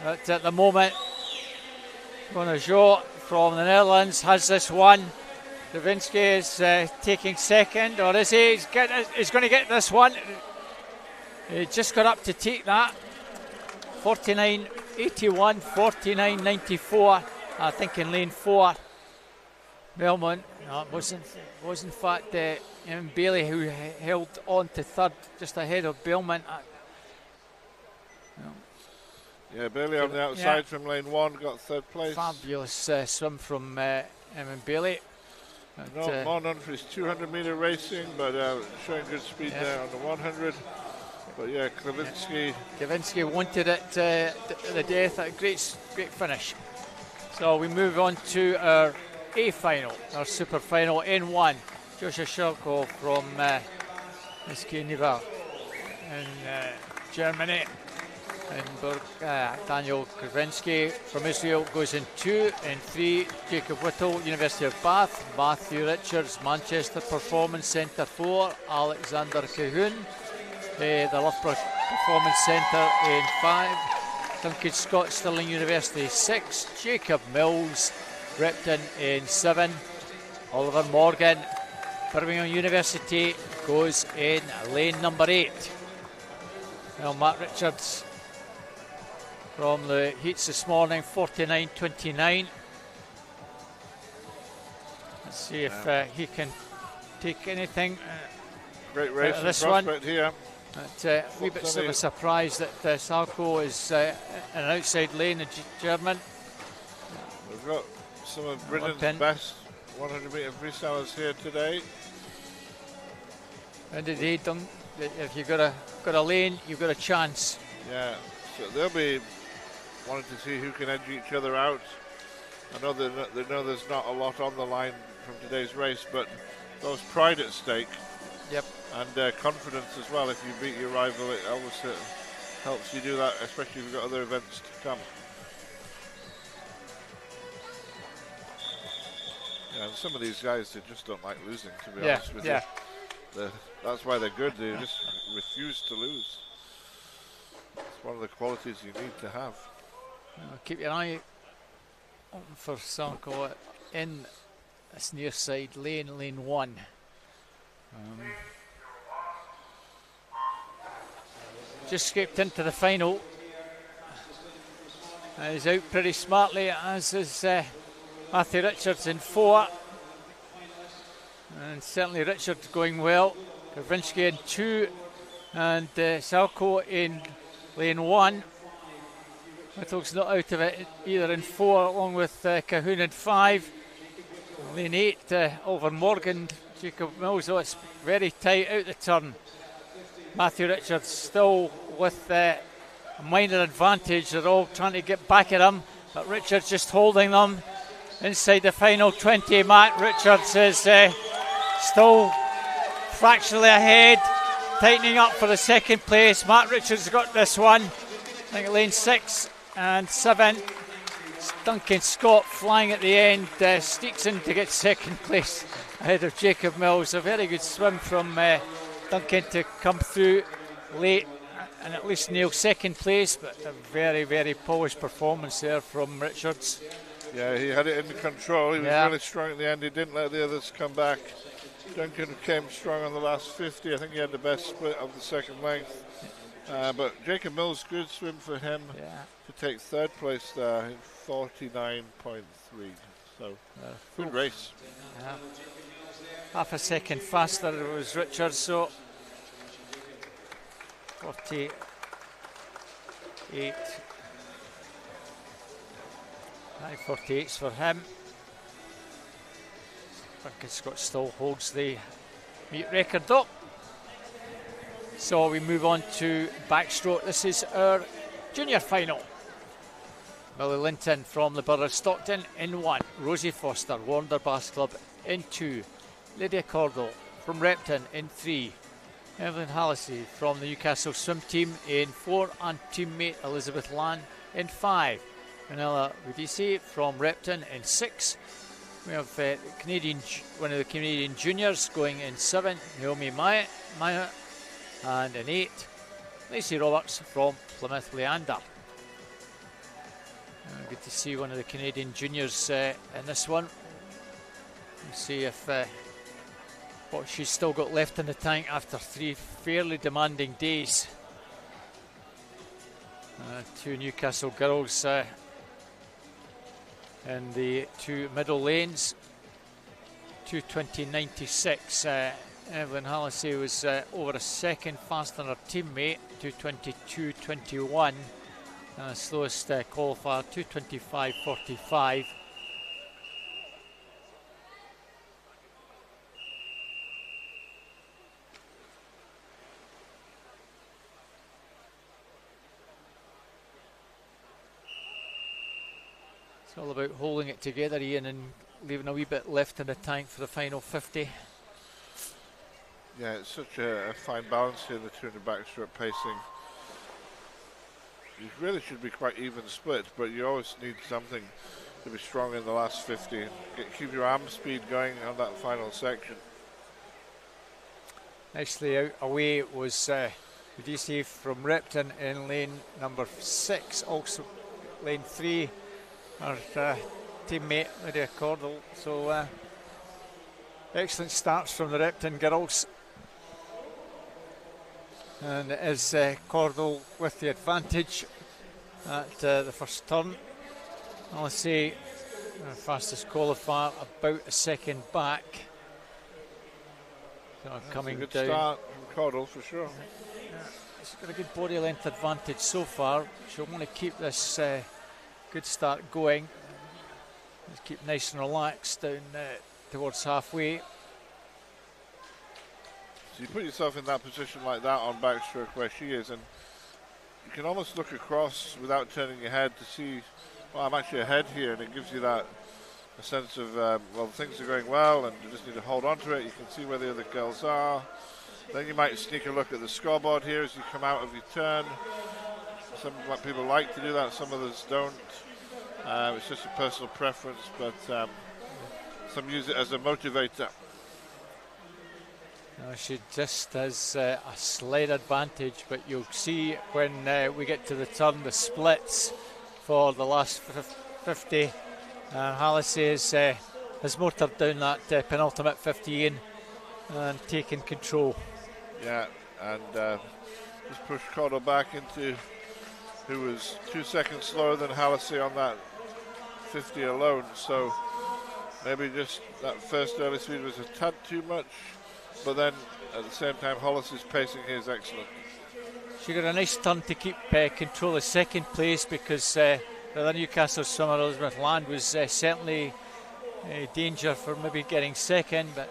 But at the moment, Donja from the Netherlands has this one. Gavrinsky is taking second, or is he? He's going to get this one. He just got up to take that. 49.81, 49.94, I think in lane 4. Belmont, no, it was in fact Evan Bailey who held on to third, just ahead of Belmont. Yeah, Bailey on the outside from lane 1 got third place. Fabulous swim from Evan Bailey. More known for his 200 metre racing, but showing good speed there on the 100. But yeah, Gavrinsky wanted it to the death. A great finish. So we move on to our A final, our super final in 1. Joshua Sherko from Niva in Germany. And Daniel Gavrinsky from Israel goes in 2. In 3, Jacob Whittle, University of Bath. Matthew Richards, Manchester Performance Centre 4. Alexander Cahoon, the Loughborough Performance Centre in 5. Duncan Scott, Stirling University 6. Jacob Mills, Repton in 7. Oliver Morgan, Birmingham University, goes in lane number 8. Well, Matt Richards from the heats this morning, 49.29. Let's see if he can take anything. Great race out of this prospect one here. A wee bit of a surprise that Salco is in an outside lane, a German. We've got some of Britain's best 100 metre freestylers here today. And today, if you've got a lane, you've got a chance. Yeah, so they'll be wanting to see who can edge each other out. I know they know there's not a lot on the line from today's race, but there's pride at stake. Yep. And confidence as well. If you beat your rival, it always helps you do that, especially if you've got other events to come. Yeah, and some of these guys, they just don't like losing, to be honest with you. That's why they're good. They just refuse to lose. It's one of the qualities you need to have. Keep your eye open for Sarko in this near side lane, lane 1. Just scraped into the final. He's out pretty smartly, as is Matthew Richards in 4. And certainly Richard going well. Kavinsky in 2. And Salko in lane 1. Whittle's not out of it either in 4, along with Cahoon in 5. Lane 8, Oliver Morgan, Jacob Mills. Oh, it's very tight out the turn. Matthew Richards still with a minor advantage. They're all trying to get back at him, but Richards just holding them inside the final 20. Matt Richards is still fractionally ahead, tightening up for the second place. Matt Richards got this one. I think lane 6 and 7. Duncan Scott flying at the end, sneaks in to get second place ahead of Jacob Mills. A very good swim from Duncan to come through late and at least nail second place, but a very, very polished performance there from Richards. Yeah, he had it in control. He was really strong at the end. He didn't let the others come back. Duncan came strong on the last 50. I think he had the best split of the second length. But Jacob Mills, good swim for him to take third place there in 49.3. So, good race. Yeah. Half a second faster was Richards, so 48. High 48s for him. Duncan Scott still holds the meet record up. So we move on to backstroke. This is our junior final. Millie Linton from the Borough of Stockton in 1. Rosie Foster, Warner Bass Club in 2. Lydia Cordell from Repton in 3. Evelyn Hallisey from the Newcastle swim team in 4. And teammate Elizabeth Lan in 5. Manila Udisi from Repton in 6. We have one of the Canadian juniors going in 7. Naomi Maya. And in 8, Lacey Roberts from Plymouth Leander. Good to see one of the Canadian juniors in this one. We'll see if what she's still got left in the tank after 3 fairly demanding days. 2 Newcastle girls in the 2 middle lanes. 2:20.96. Evelyn Hallisey was over a second faster than her teammate, 2:22.21. Slowest qualifier, 2:25.45. It's all about holding it together, Ian, and leaving a wee bit left in the tank for the final 50. Yeah, it's such a fine balance here, the 200 backstroke pacing. You really should be quite even split, but you always need something to be strong in the last 50 and keep your arm speed going on that final section. Nicely out away was Udisi from Repton in lane number 6, also lane 3, our teammate Lydia Cordell. So excellent starts from the Repton girls. And it is Cordell with the advantage at the first turn. I'll say fastest qualifier, about a second back. So coming good down. Start from Cordell for sure. She's got a good body length advantage so far. She'll want to keep this good start going. Just keep nice and relaxed down towards halfway. So you put yourself in that position like that on backstroke where she is, and you can almost look across without turning your head to see, well, I'm actually ahead here, and it gives you that a sense of, well, things are going well and you just need to hold on to it. You can see where the other girls are. Then you might sneak a look at the scoreboard here as you come out of your turn. Some people like to do that, some others don't. It's just a personal preference, but some use it as a motivator. No, she just has a slight advantage, but you'll see when we get to the turn, the splits for the last 50. Hallisey has motored down that penultimate 50 in and taken control. Yeah, and just pushed Cordell back into, who was 2 seconds slower than Hallisey on that 50 alone. So maybe just that first early speed was a tad too much, but then at the same time, Hollis's pacing here is excellent. She got a nice turn to keep control of second place, because the Newcastle swimmer Elizabeth Land was certainly a danger for maybe getting second, but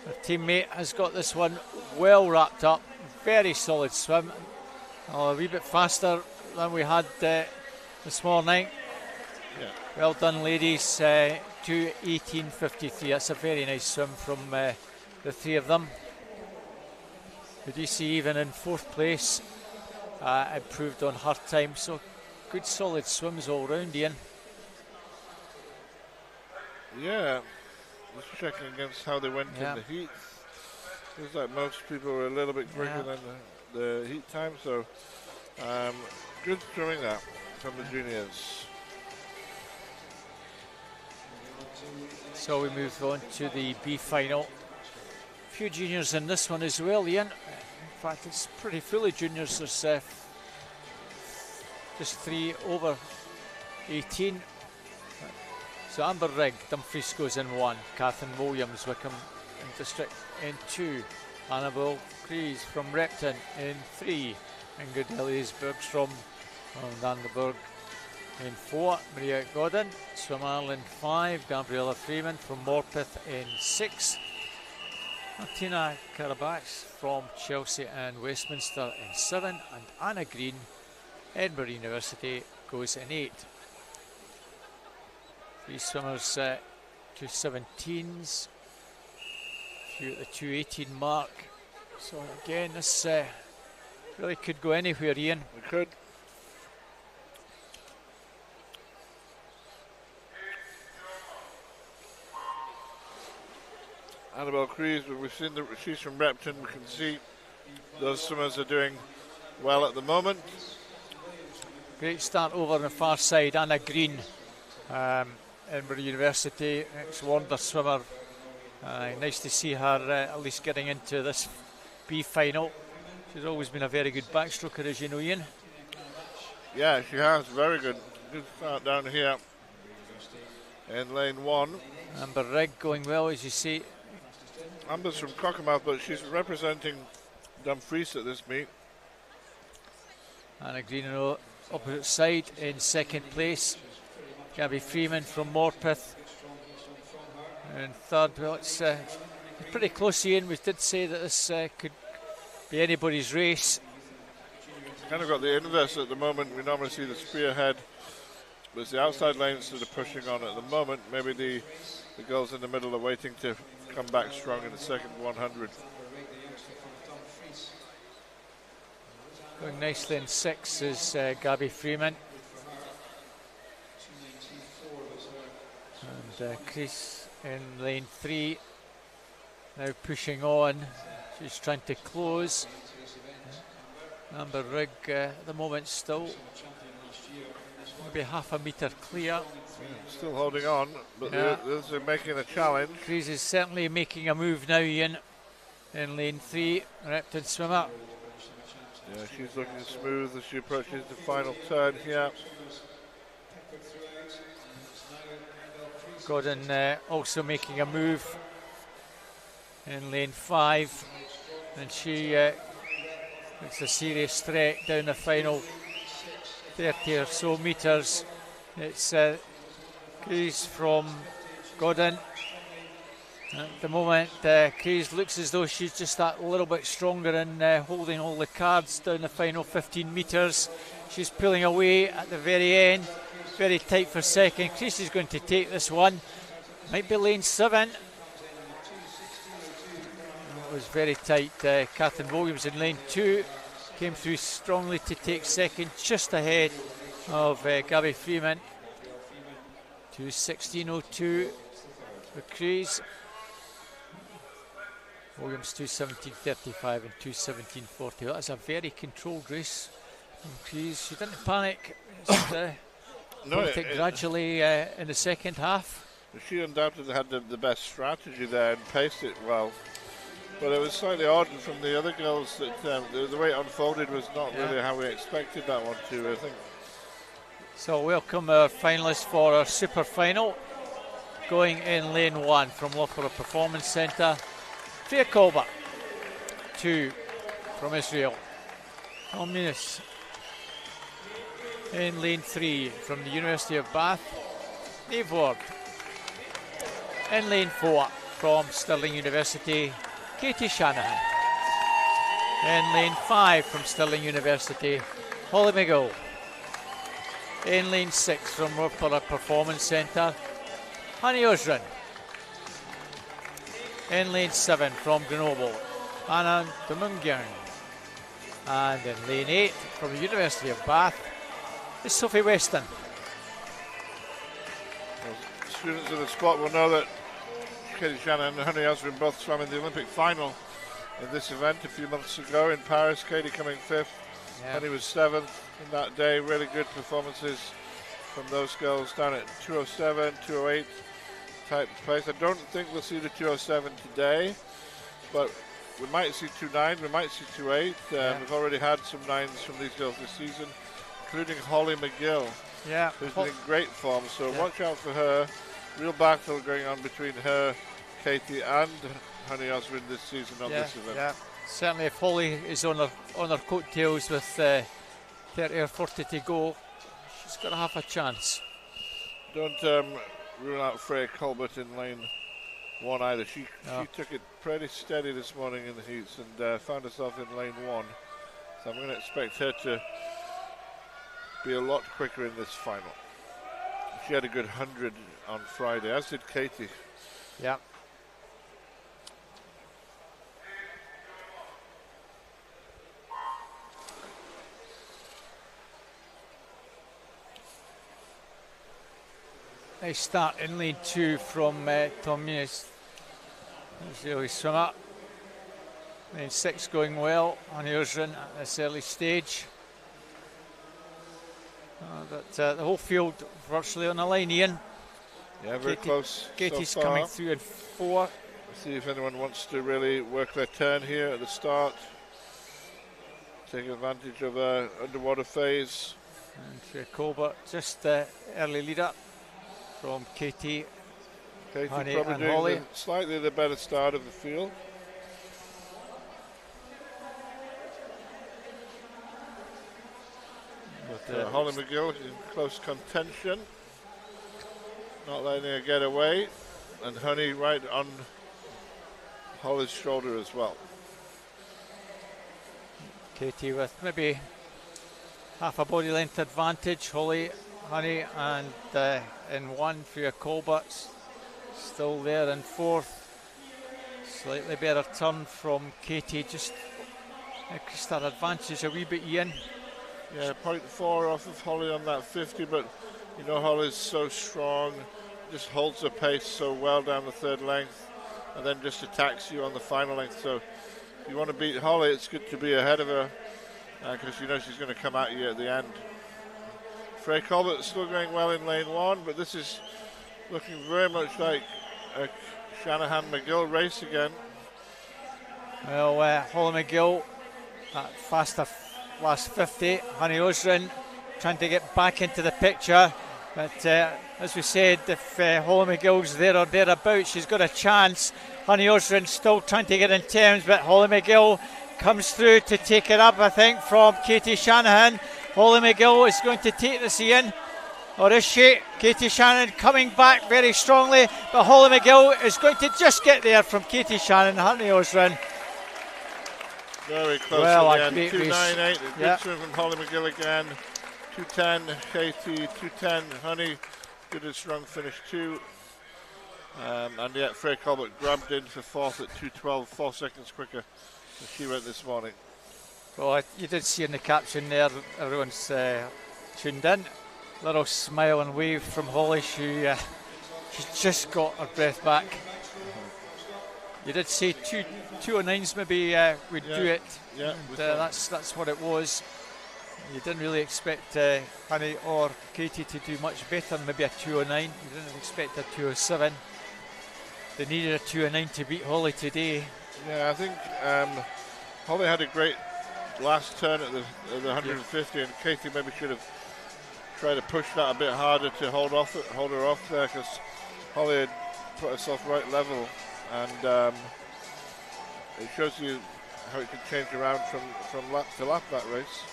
her teammate has got this one well wrapped up. Very solid swim. A wee bit faster than we had this morning. Yeah. Well done, ladies. 2:18.53. That's a very nice swim from the three of them. Udisi, even in fourth place, improved on her time. So good, solid swims all round, Ian. Yeah. Just checking against how they went in the heat. Feels like most people were a little bit quicker than the heat time, so good swimming that from the juniors. So we move on to the B final. A few juniors in this one as well, Ian. In fact, it's pretty full of juniors. There's just 3 over 18. So Amber Rigg, Dumfries goes in 1. Catherine Williams, Wickham in District in 2. Annabelle Crees from Repton in 3. Ingrid Ellies Bergstrom from Danderberg in 4. Maria Godden, Swim Ireland 5. Gabriella Freeman from Morpeth in 6. Martina Carabas from Chelsea and Westminster in 7. And Anna Green, Edinburgh University, goes in 8. These swimmers 2:17s, a few at the 2:18 mark. So again, this really could go anywhere, Ian. It could. Annabelle Crees, we've seen that she's from Repton. We can see those swimmers are doing well at the moment. Great start over on the far side. Anna Green, Edinburgh University, ex-Wonder swimmer. Nice to see her at least getting into this B final. She's always been a very good backstroker, as you know, Ian. Yeah, she has. Very good. Good start down here in lane 1. Amber Rigg going well, as you see. Amber's from Commonwealth, but she's representing Dumfries at this meet. Anna Green on the opposite side in second place. Gabby Freeman from Morpeth in third. Well, it's pretty close, Ian. We did say that this could be anybody's race. Kind of got the inverse at the moment. We normally see the spearhead, but it's the outside lanes that are pushing on at the moment. Maybe the girls in the middle are waiting to come back strong in the second 100. Going nicely in 6 is Gabby Freeman. And Chris in lane 3, now pushing on. She's trying to close. Amber Rigg at the moment still maybe half a metre clear. Still holding on, but the others are making a challenge. Chris is certainly making a move now, Ian, in lane 3. Repton swimmer. Yeah, she's looking smooth as she approaches the final turn here. Gordon also making a move in lane 5, and she makes a serious threat down the final 30 or so metres. It's Crees from Gordon. At the moment, Crees looks as though she's just that little bit stronger in holding all the cards down the final 15 metres. She's pulling away at the very end. very tight for second. Creasy's going to take this one. Might be lane 7. It was very tight. Catherine Williams in lane 2 came through strongly to take second, just ahead of Gabby Freeman. 2:16.02 for Crees. Williams 2:17.35 and 2:17.40. That's a very controlled race from Crees. She didn't panic. No, gradually in the second half. She undoubtedly had the best strategy there and paced it well. But it was slightly odd from the other girls that the way it unfolded was not really how we expected that one to, I think. So welcome our finalists for our super final. Going in lane 1 from Loughborough Performance Centre, Freya Colbert. 2 from Israel, Tom Muniz. In lane 3 from the University of Bath, Niamh Ward. In lane 4 from Stirling University, Katie Shanahan. In lane 5 from Stirling University, Holly McGill. In lane 6 from Loughborough Performance Centre, Honey Osrin. In lane 7 from Grenoble, Anna Dumungyang. And in lane 8 from the University of Bath is Sophie Weston. Well, students of the sport will know that Katie Shanahan and Honey Osrin both swam in the Olympic final in this event a few months ago in Paris. Katie coming 5th, Honey was 7th in that day. Really good performances from those girls down at 2:07, 2:08 type pace. I don't think we'll see the 2:07 today, but we might see 2:09, we might see 2:08. We've already had some 9s from these girls this season, including Holly McGill, who's been in great form, so watch out for her. Real battle going on between her, Katie, and Honey Osrin this season on this event. Yeah, certainly if Holly is on her coattails with 30 or 40 to go, she's got to have a chance. Don't rule out Freya Colbert in lane 1 either. She took it pretty steady this morning in the heats and found herself in lane 1. So I'm going to expect her to be a lot quicker in this final. She had a good 100 on Friday, as did Katie. Yeah. Nice start in lane 2 from Tom Muniz. He's really swim up. Lane 6 going well on Osrin at this early stage. But the whole field virtually on the line, Ian. Yeah, very close. Katie's so far. Coming through in 4. See if anyone wants to really work their turn here at the start. Take advantage of an underwater phase. And Colbert, just early lead up from Katie, Honey probably and doing Holly. Slightly the better start of the field. But Holly McGill in close contention, not letting her get away, and Honey right on Holly's shoulder as well. Katie with maybe half a body length advantage. Honey, and in 1 Freya Colbert's still there in 4th. Slightly better turn from Katie, just increased her advantage a wee bit, Ian. Yeah, 0.4 off of Holly on that 50, but you know Holly's so strong, just holds her pace so well down the 3rd length, and then just attacks you on the final length. So if you want to beat Holly, it's good to be ahead of her, because you know she's going to come at you at the end. Freya Colbert still going well in lane 1, but this is looking very much like a Shanahan-McGill race again. Well, Holly McGill, that faster last 50. Honey Osrin trying to get back into the picture, but as we said, if Holly McGill's there or thereabouts, she's got a chance. Honey Osrin still trying to get in terms, but Holly McGill comes through to take it up, I think, from Katie Shanahan. Holly McGill is going to take this, Ian, or is she? Katie Shanahan coming back very strongly, but Holly McGill is going to just get there from Katie Shanahan. Honey Osrin. Very close Well, at the end. 2.98, a good swim from Holly McGill again. 2:10, Katie, 2:10, Honey, did a strong finish too. And yet Freya Colbert grabbed in for fourth at 2:12, 4 seconds quicker than she went this morning. Well, you did see in the caption there, everyone's tuned in. Little smile and wave from Holly. She's just got her breath back. You did say 2:09s maybe we'd do it. Yeah, that's what it was. You didn't really expect Honey or Katie to do much better than maybe a 2:09. You didn't expect a 2:07. They needed a 2:09 to beat Holly today. Yeah, I think Holly had a great last turn at the 150, and Katie maybe should have tried to push that a bit harder to hold her off there, because Holly had put herself right level, and it shows you how it can change around from lap to lap, that race.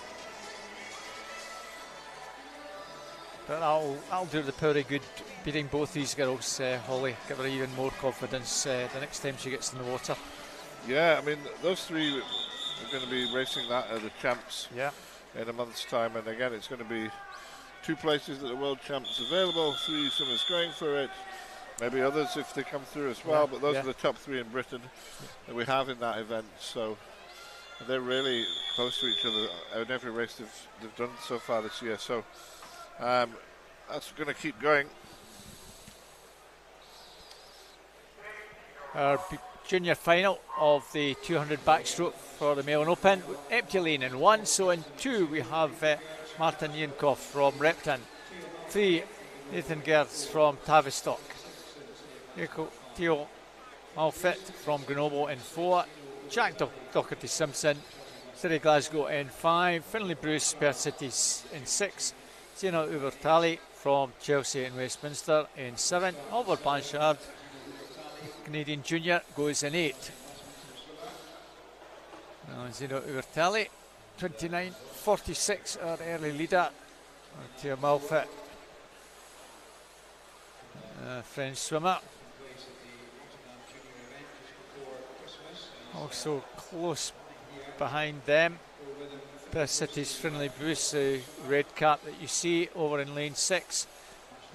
But I'll do the power of good beating both these girls, Holly. Give her even more confidence the next time she gets in the water. Yeah, I mean, those three are going to be racing that at the champs in a month's time. And again, it's going to be 2 places at the world champs available, 3 swimmers going for it. Maybe others if they come through as well, but those are the top 3 in Britain that we have in that event. So they're really close to each other in every race they've done so far this year. So that's going to keep going. Our junior final of the 200 backstroke for the Melbourne Open. Empty lane in 1, so in 2 we have Martin Yankoff from Repton, 3 Nathan Gertz from Tavistock, Theo Malfit from Grenoble in 4, Jack Doherty Simpson, City Glasgow in 5, Finlay Bruce, Perth Cities in 6, Zena Ubertali from Chelsea and Westminster in 7, Oliver Blanchard, Canadian Junior, goes in 8. Zeno Ubertali, 29.46, our early leader. Theo Malfit, French swimmer. Also close behind them, Perth City's Finlay Bruce, the red cap that you see over in lane 6.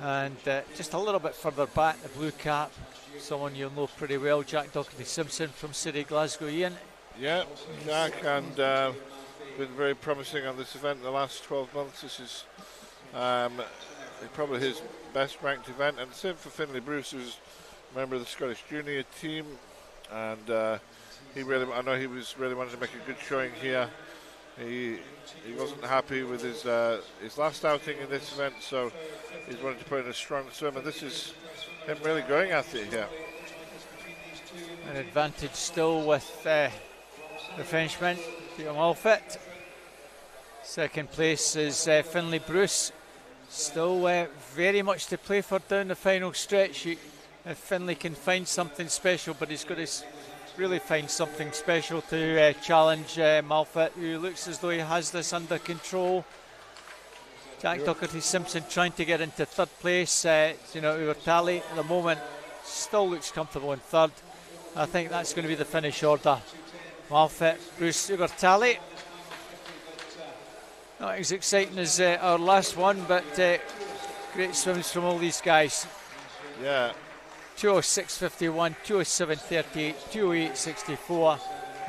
And just a little bit further back, the blue cap, someone you'll know pretty well, Jack Doherty Simpson from City Glasgow. Ian? Yeah, Jack, and been very promising on this event in the last 12 months. This is probably his best ranked event, and same for Finlay Bruce, who's a member of the Scottish junior team, and I know he was really wanting to make a good showing here. He wasn't happy with his last outing in this event, so he's wanted to put in a strong swim, and this is him really going at it here. An advantage still with the Frenchman, Theo Malfit. Second place is Finlay Bruce. Still very much to play for down the final stretch. If Finlay can find something special, but he's got to really find something special to challenge Malfit, who looks as though he has this under control. Jack Doherty Simpson trying to get into 3rd place. Ubertali at the moment still looks comfortable in 3rd. I think that's going to be the finish order. Malfit, Bruce, Ubertali. Not as exciting as our last one, but great swims from all these guys. Yeah. 2:06.51, 2:07.38, 2:08.64,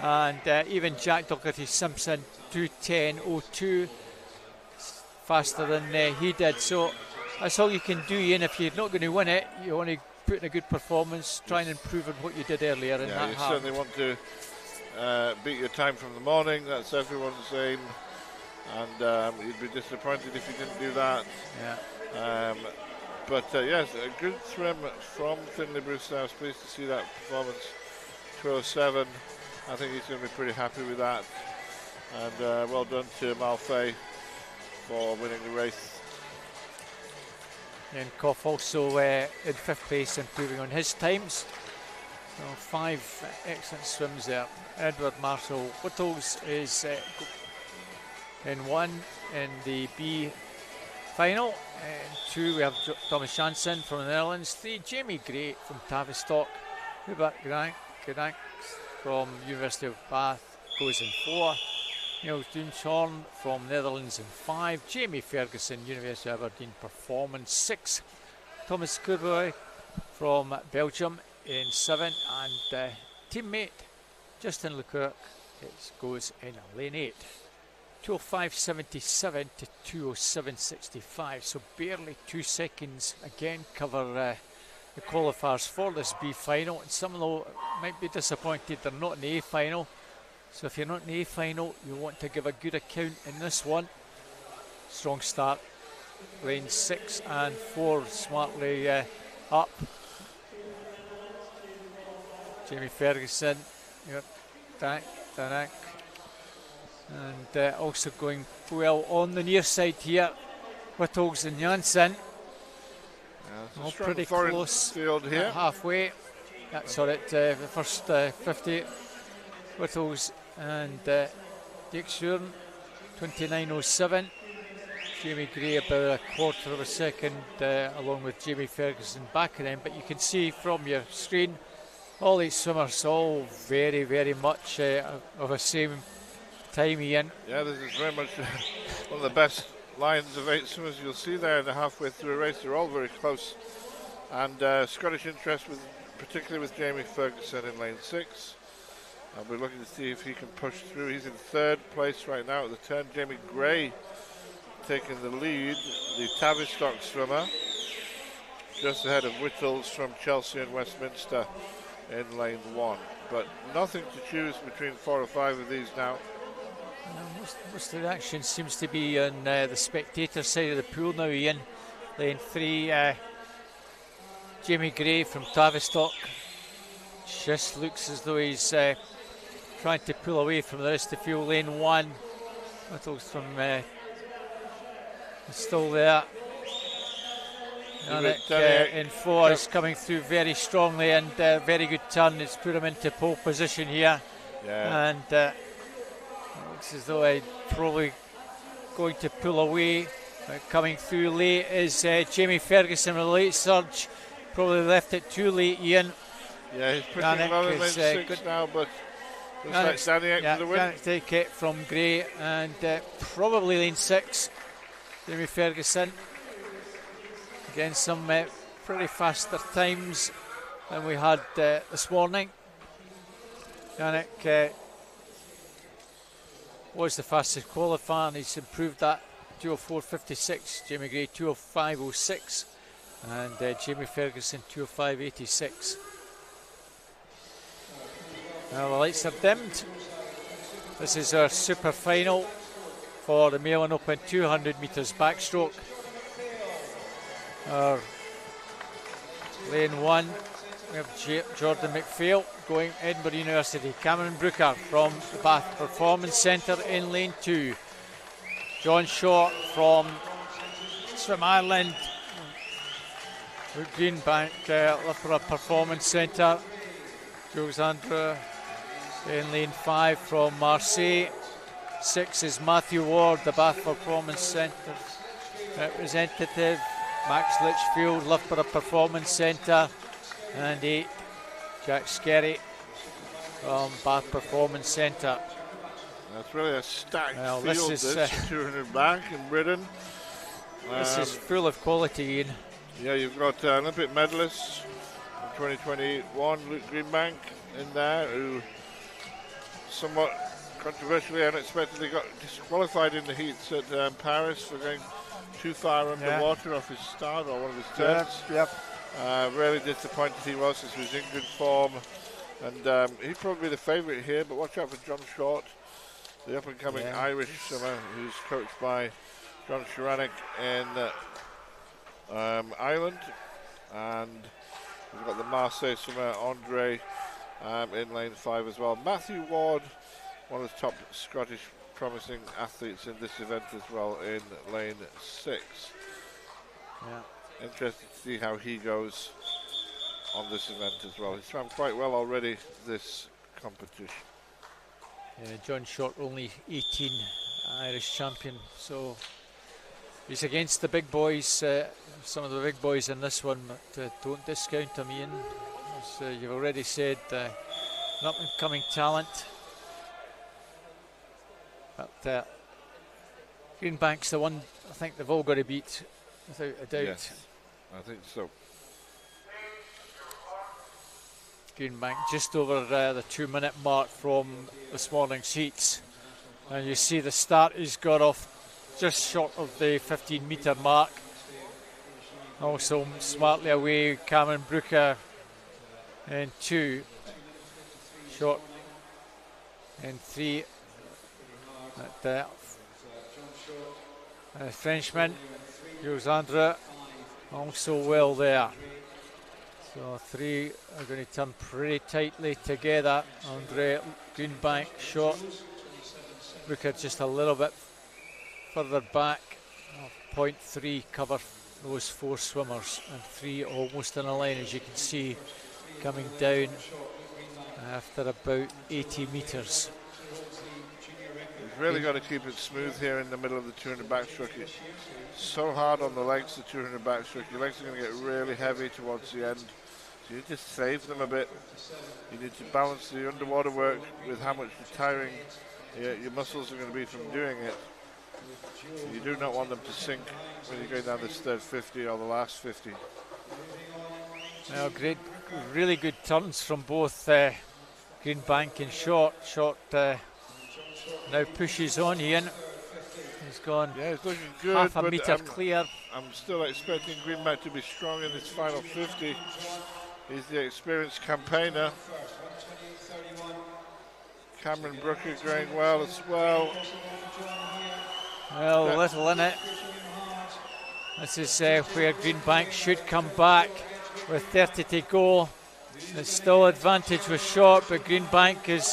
and even Jack Doherty Simpson 2:10.02, faster than he did. So that's all you can do, Ian. If you're not going to win it, you want to put in a good performance, try and improve on what you did earlier. And yeah, you certainly want to beat your time from the morning. That's everyone's aim, and you'd be disappointed if you didn't do that. Yeah. But yes, a good swim from Finlay Bruce. I was pleased to see that performance. 2:07. I think he's going to be pretty happy with that. And well done to Malfait for winning the race. And Koff also in 5th place, improving on his times. So 5 excellent swims there. Edward Marshall Whittles is in 1 in the B Final. And 2 we have Thomas Janssen from the Netherlands. 3 Jamie Gray from Tavistock. Hubert Grank from University of Bath goes in 4. Niels Doonshorn from Netherlands in 5. Jamie Ferguson, University of Aberdeen, Performance 6. Thomas Courboy from Belgium in 7. And teammate Justin Leclerc goes in lane 8. 205.77 to 207.65, so barely 2 seconds again cover the qualifiers for this B final. And some of them might be disappointed they're not in the A final, so if you're not in the A final you want to give a good account in this one. Strong start, lane 6 and 4 smartly up. Jamie Ferguson, and also going well on the near side here, Whittles and Janssen. All pretty close field here. Halfway. That's all right, the first 50. Whittles and Dick Shuren, 29.07. Jamie Gray about a quarter of a second along with Jamie Ferguson back of them. But you can see from your screen all these swimmers all very, very much of the same time, Ian. Yeah, this is very much one of the best lines of 8 swimmers you'll see there in the halfway through a race. They're all very close. And Scottish interest, particularly with Jamie Ferguson in lane 6. And we're looking to see if he can push through. He's in 3rd place right now at the turn. Jamie Gray taking the lead, the Tavistock swimmer, just ahead of Whittles from Chelsea and Westminster in lane 1. But nothing to choose between 4 or 5 of these now. Most of the action seems to be on the spectator side of the pool now, Ian. Lane 3, Jamie Gray from Tavistock. Just looks as though he's trying to pull away from the rest of the field. Lane 1, Whittles from still there. Yannick in 4 is coming through very strongly, and very good turn. It's put him into pole position here. Yeah. And looks as though I'm probably going to pull away. Coming through late is Jamie Ferguson with a late surge. Probably left it too late, Ian. Yeah, he's pushing well in lane 6 now, but looks like standing out to the win. Yannick take it from Gray, and probably lane 6, Jamie Ferguson. Again, some pretty faster times than we had this morning. Yannick was the fastest qualifier, and he's improved that. 204.56, Jamie Gray 205.06, and Jamie Ferguson 205.86. Now the lights are dimmed. This is our super final for the Male and Open 200 metres backstroke. Our lane 1, we have Jordan McPhail going Edinburgh University. Cameron Brooker from the Bath Performance Centre in lane 2. John Short from Swim Ireland. Greenbank Loughborough Performance Centre. Jules Andrew in lane 5 from Marseille. 6 is Matthew Ward, the Bath Performance Centre representative. Max Litchfield, Loughborough Performance Centre. And 8, Jack Skerry from Bath Performance Centre. That's really a stacked field, this 200 back in Britain. This is full of quality, Ian. Yeah, you've got Olympic medalists in 2021, Luke Greenbank in there, who somewhat controversially, unexpectedly got disqualified in the heats at Paris for going too far underwater off his start or one of his turns. Really disappointed he was, as he was in good form. And he'd probably be the favourite here, but watch out for John Short, the up-and-coming Irish swimmer who's coached by John Sharanek in Ireland. And we've got the Marseille swimmer, Andre, in lane 5 as well. Matthew Ward, one of the top Scottish promising athletes in this event as well, in lane 6. Interested to see how he goes on this event as well. He's swam quite well already this competition. John Short, only 18, Irish champion, so he's against the big boys, some of the big boys in this one, but don't discount him, Ian. As you've already said, an up-and-coming talent. But Greenbank's the one I think they've all got to beat, without a doubt. Yes, I think so. Greenbank just over the 2-minute mark from this morning's heats. And you see the start he's got off just short of the 15-metre mark. Also smartly away, Cameron Brooker in 2. Short in 3. The Frenchman, Jules Andre, also well there. So 3 are going to turn pretty tightly together. Andre, Greenbank short. Brooker just a little bit further back. 0.3 cover those 4 swimmers, and 3 almost in a line, as you can see, coming down after about 80 metres. He's really got to keep it smooth here in the middle of the 200 backstroke. It's so hard on the legs, the 200 backstroke. Your legs are going to get really heavy towards the end. So you just save them a bit. You need to balance the underwater work with how much tiring your muscles are going to be from doing it. You do not want them to sink when you're going down this third 50 or the last 50. Well, great, really good turns from both Greenbank and Short. Short now pushes on Ian. He's gone, yeah, he's looking good, half a metre clear. I'm still expecting Greenbank to be strong in this final 50. He's the experienced campaigner. Cameron Brooker going well as well. Well, little in it. This is where Greenbank should come back with 30 to go. There's still advantage with Short, but Greenbank is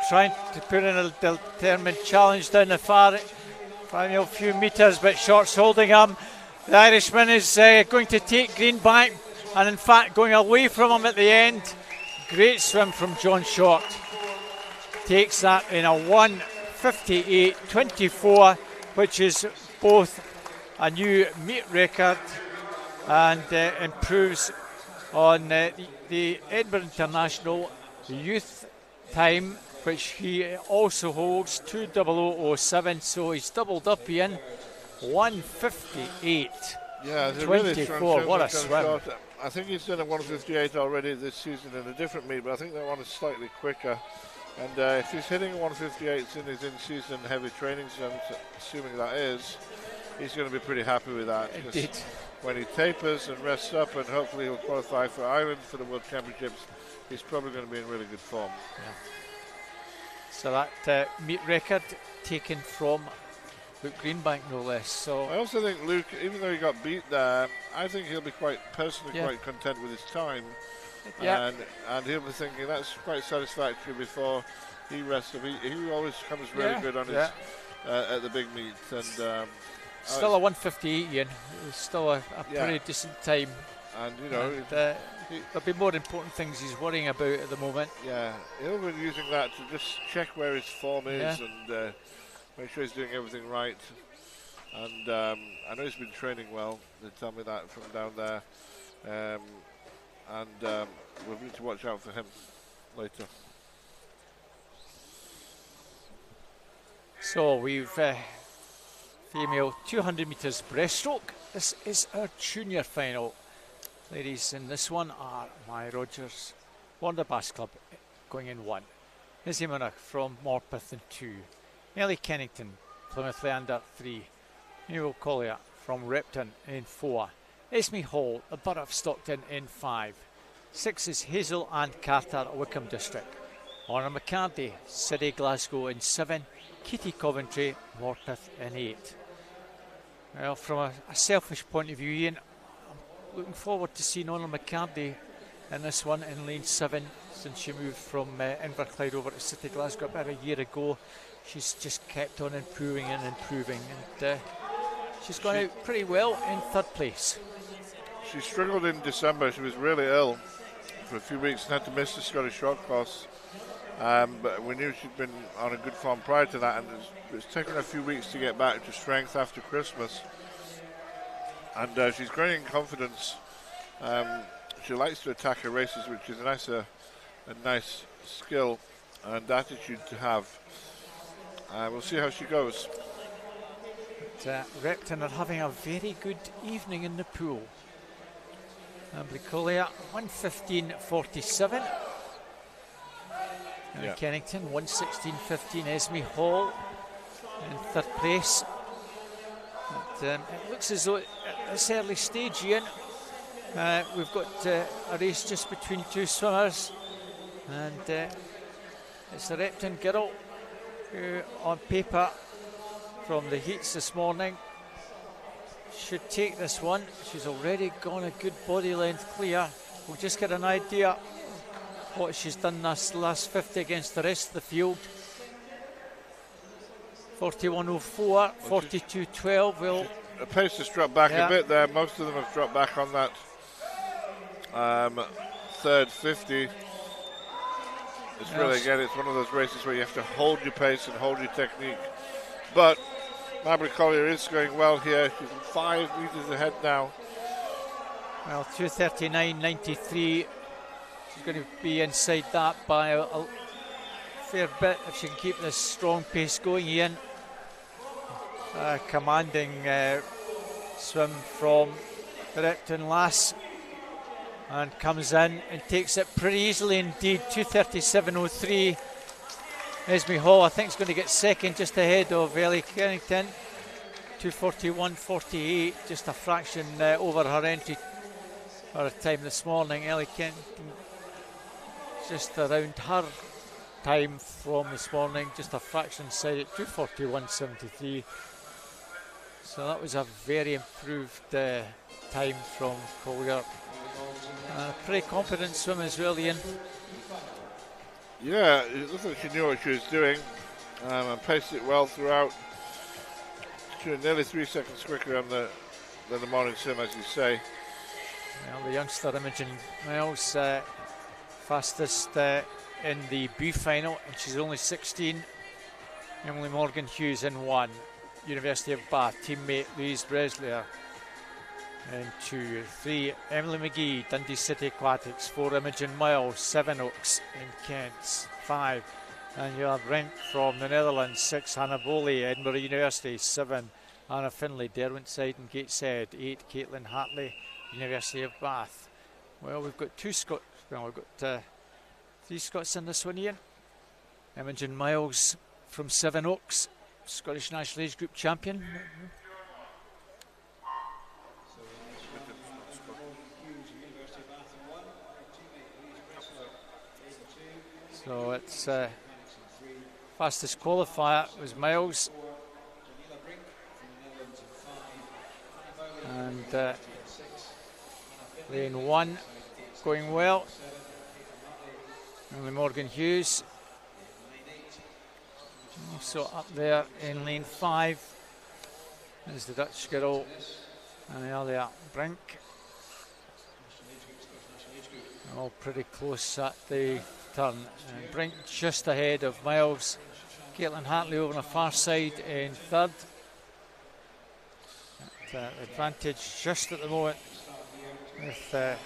trying to put in a determined challenge down the final few metres, but Short's holding him. The Irishman is going to take Greenbank, and in fact going away from him at the end. Great swim from John Short. Takes that in a 1:58.24, which is both a new meet record and improves on the Edinburgh International youth time, which he also holds, 2:00:07. So he's doubled up, Ian. 1:58. Yeah, 24. What a swim! I think he's done a 1:58 already this season in a different meet, but I think that one is slightly quicker. And if he's hitting 1:58 in his in-season heavy training zones, assuming that is, he's going to be pretty happy with that. Indeed. When he tapers and rests up, and hopefully he'll qualify for Ireland for the World Championships, he's probably going to be in really good form. Yeah. So that meet record taken from Luke Greenbank, no less. So I also think Luke, even though he got beat there, I think he'll be quite content with his time. Yeah. And he'll be thinking that's quite satisfactory before he rests up. He always comes really good on his at the big meet. And still a 1:58, Ian. It's still a pretty decent time. And you know, there'll be more important things he's worrying about at the moment. Yeah, he'll be using that to just check where his form is and make sure he's doing everything right. And I know he's been training well. They tell me that from down there. And we'll need to watch out for him later. So we've female 200 metres breaststroke. This is our junior final. Ladies in this one are Maya Rogers, Wanderbass Club, going in 1. Izzy Munach from Morpeth in 2. Ellie Kennington, Plymouth Leander 3. Newell Collier from Repton in 4. Esme Hall, the Borough of Stockton in 5. 6 is Hazel Ann Carter, Wickham District. Honor McCarthy, City Glasgow in 7. Kitty Coventry, Morpeth in 8. Well, from a selfish point of view, Ian, I'm looking forward to seeing Honor McCarthy in this one in lane 7, since she moved from Inverclyde over to City Glasgow about a year ago. She's just kept on improving and improving, and she's gone out pretty well in 3rd place. She struggled in December. She was really ill for a few weeks and had to miss the Scottish short course. But we knew she'd been on a good form prior to that, and it's taken her a few weeks to get back to strength after Christmas. And she's growing in confidence. She likes to attack her races, which is a nice skill and attitude to have. We'll see how she goes. But, Repton are having a very good evening in the pool. Bricolia 1:15.47. Kennington 1:16.15. Esme Hall in third place. But, it looks as though at this early stage, Ian, we've got a race just between two swimmers, and it's the Repton girl who, on paper, from the heats this morning, should take this one. She's already gone a good body length clear. We'll just get an idea what she's done this last 50 against the rest of the field. 41.04, 42.12. Well, the pace has dropped back a bit there. Most of them have dropped back on that third 50. It's really, again, it's one of those races where you have to hold your pace and hold your technique. But Mabry Collier is going well here. She's 5 meters ahead now. Well, 2:39.93. She's going to be inside that by a fair bit if she can keep this strong pace going, Ian. Commanding swim from the Repton lass, and comes in and takes it pretty easily indeed. 2:37.03. Esme Hall, I think, is going to get second, just ahead of Ellie Kennington. 2:41.48, just a fraction over her entry for her time this morning. Ellie Kennington just around her time from this morning, just a fraction side at 2:41.73. So that was a very improved time from Collier. Pretty confident swim as well, Ian. Yeah, it looked like she knew what she was doing, and paced it well throughout. She was nearly 3 seconds quicker than the morning swim, as you say. Well, the youngster Imogen Miles, fastest in the B final, and she's only 16. Emily Morgan Hughes in 1. University of Bath, teammate Louise Bresler in 2. 3, Emily McGee, Dundee City Aquatics. 4, Imogen Miles, Sevenoaks in Kent. 5, Anja Brink from the Netherlands. 6, Hannah Bowley, Edinburgh University. 7, Anna Finlay, Derwentside and Gateshead. 8, Caitlin Hartley, University of Bath. Well, we've got 2 Scots. Well, we've got 3 Scots in this one, Ian. Imogen Miles from Sevenoaks, Scottish National Age Group champion. So it's fastest qualifier was Miles, and lane 1 going well. Emily Morgan Hughes. So up there in lane 5 is the Dutch girl, Amelia Brink. All pretty close at the turn. And Brink just ahead of Miles. Caitlin Hartley over on the far side in 3rd. Advantage just at the moment with the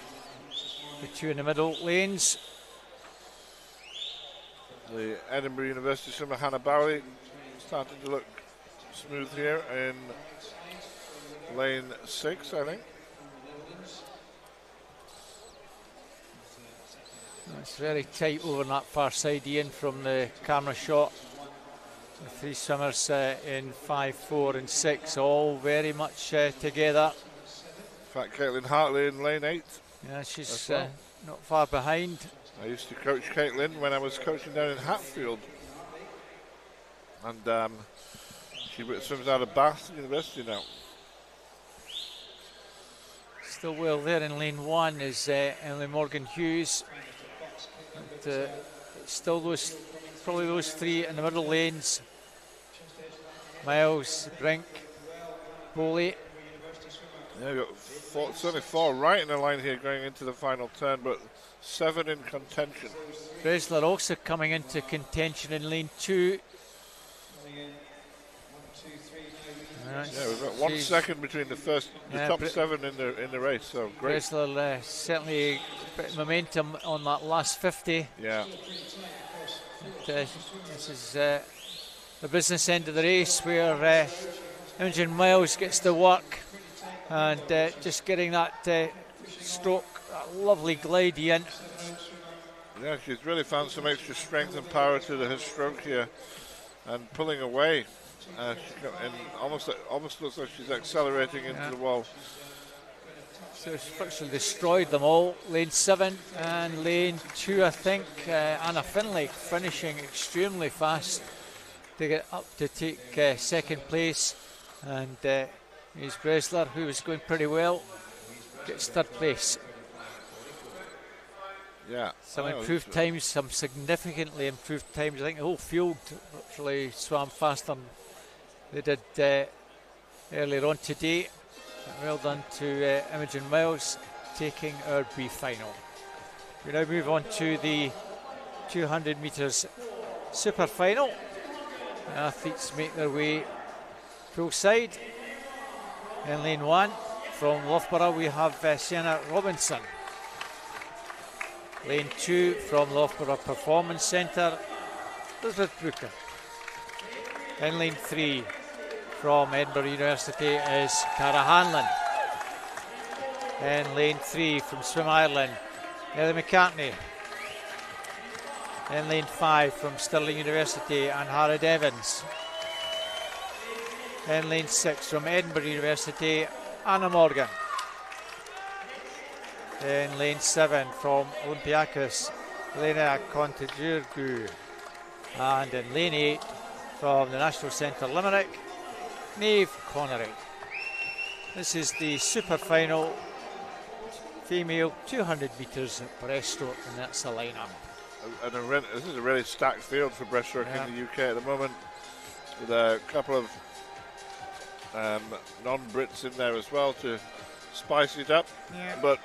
2 in the middle lanes. The Edinburgh University swimmer Hannah Bowie starting to look smooth here in lane 6, I think. It's very tight over on that far side, Ian, from the camera shot. The 3 swimmers in 5, 4 and 6, all very much together. In fact, Caitlin Hartley in lane 8. Yeah, she's not far behind. I used to coach Caitlin when I was coaching down in Hatfield. And she swims out of Bath University now. Still well there in lane 1 is Emily Morgan Hughes. And, still probably those 3 in the middle lanes. Miles, Brink, Bowley. Yeah, we've got certainly 4 right in the line here going into the final turn, but 7 in contention. Bresler also coming into contention in lane 2. Yeah, we've got 1 second between the top 7 in the race, so great. Bresler certainly a bit of momentum on that last 50. Yeah. This is the business end of the race, where Imogen Miles gets the work and just getting that stroke, that lovely glide in. Yeah, she's really found some extra strength and power to her stroke here and pulling away. And almost looks like she's accelerating into the wall. So she's virtually destroyed them all. Lane 7 and lane 2, I think. Anna Finlay finishing extremely fast to get up to take second place. And Ms. Bresler, who was going pretty well, gets third place. Yeah. Some improved times, some significantly improved times. I think the whole field virtually swam faster than they did earlier on today. Well done to Imogen Miles, taking our B final. We now move on to the 200 metres super final. The athletes make their way full side. In lane 1 from Loughborough we have Sienna Robinson. Lane 2 from Loughborough Performance Centre, Elizabeth Brooker. In lane 3 from Edinburgh University is Cara Hanlon. In lane 3 from Swim Ireland, Ellie McCartney. In lane 5 from Stirling University, and Harrod Evans. In lane 6 from Edinburgh University, Anna Morgan. In lane 7 from Olympiacos, Elena Contagiurgu. And in lane 8 from the National Centre Limerick, Niamh Connery. This is the super final female 200 metres breaststroke, and that's the lineup. And this is a really stacked field for breaststroke in the UK at the moment, with a couple of non-Brits in there as well to spice it up. But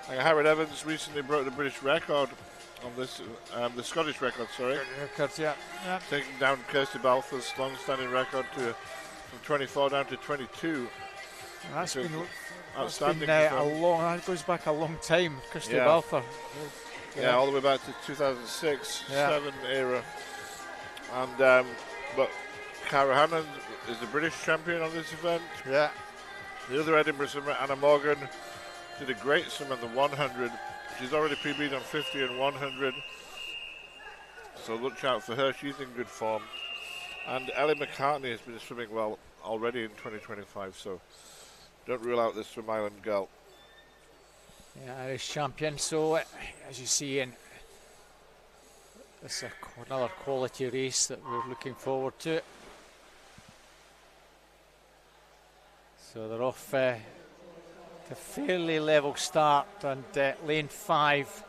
Harrod Evans recently broke the British record on this, the Scottish record, sorry. Records, taking down Kirsty Balfour's long-standing record from 24 down to 22. That's been outstanding. That goes back a long time, Kirsty Balfour. Yeah, all the way back to 2006-7 era. And but Cara Hanlon is the British champion on this event. Yeah. The other Edinburgh swimmer, Anna Morgan, did a great swim on the 100. She's already PB'd on 50 and 100. So look out for her. She's in good form. And Ellie McCartney has been swimming well already in 2025. So don't rule out this Swim Island girl. Yeah, Irish champion. So as you see, this is another quality race that we're looking forward to. So they're off to fairly level start, and lane 5,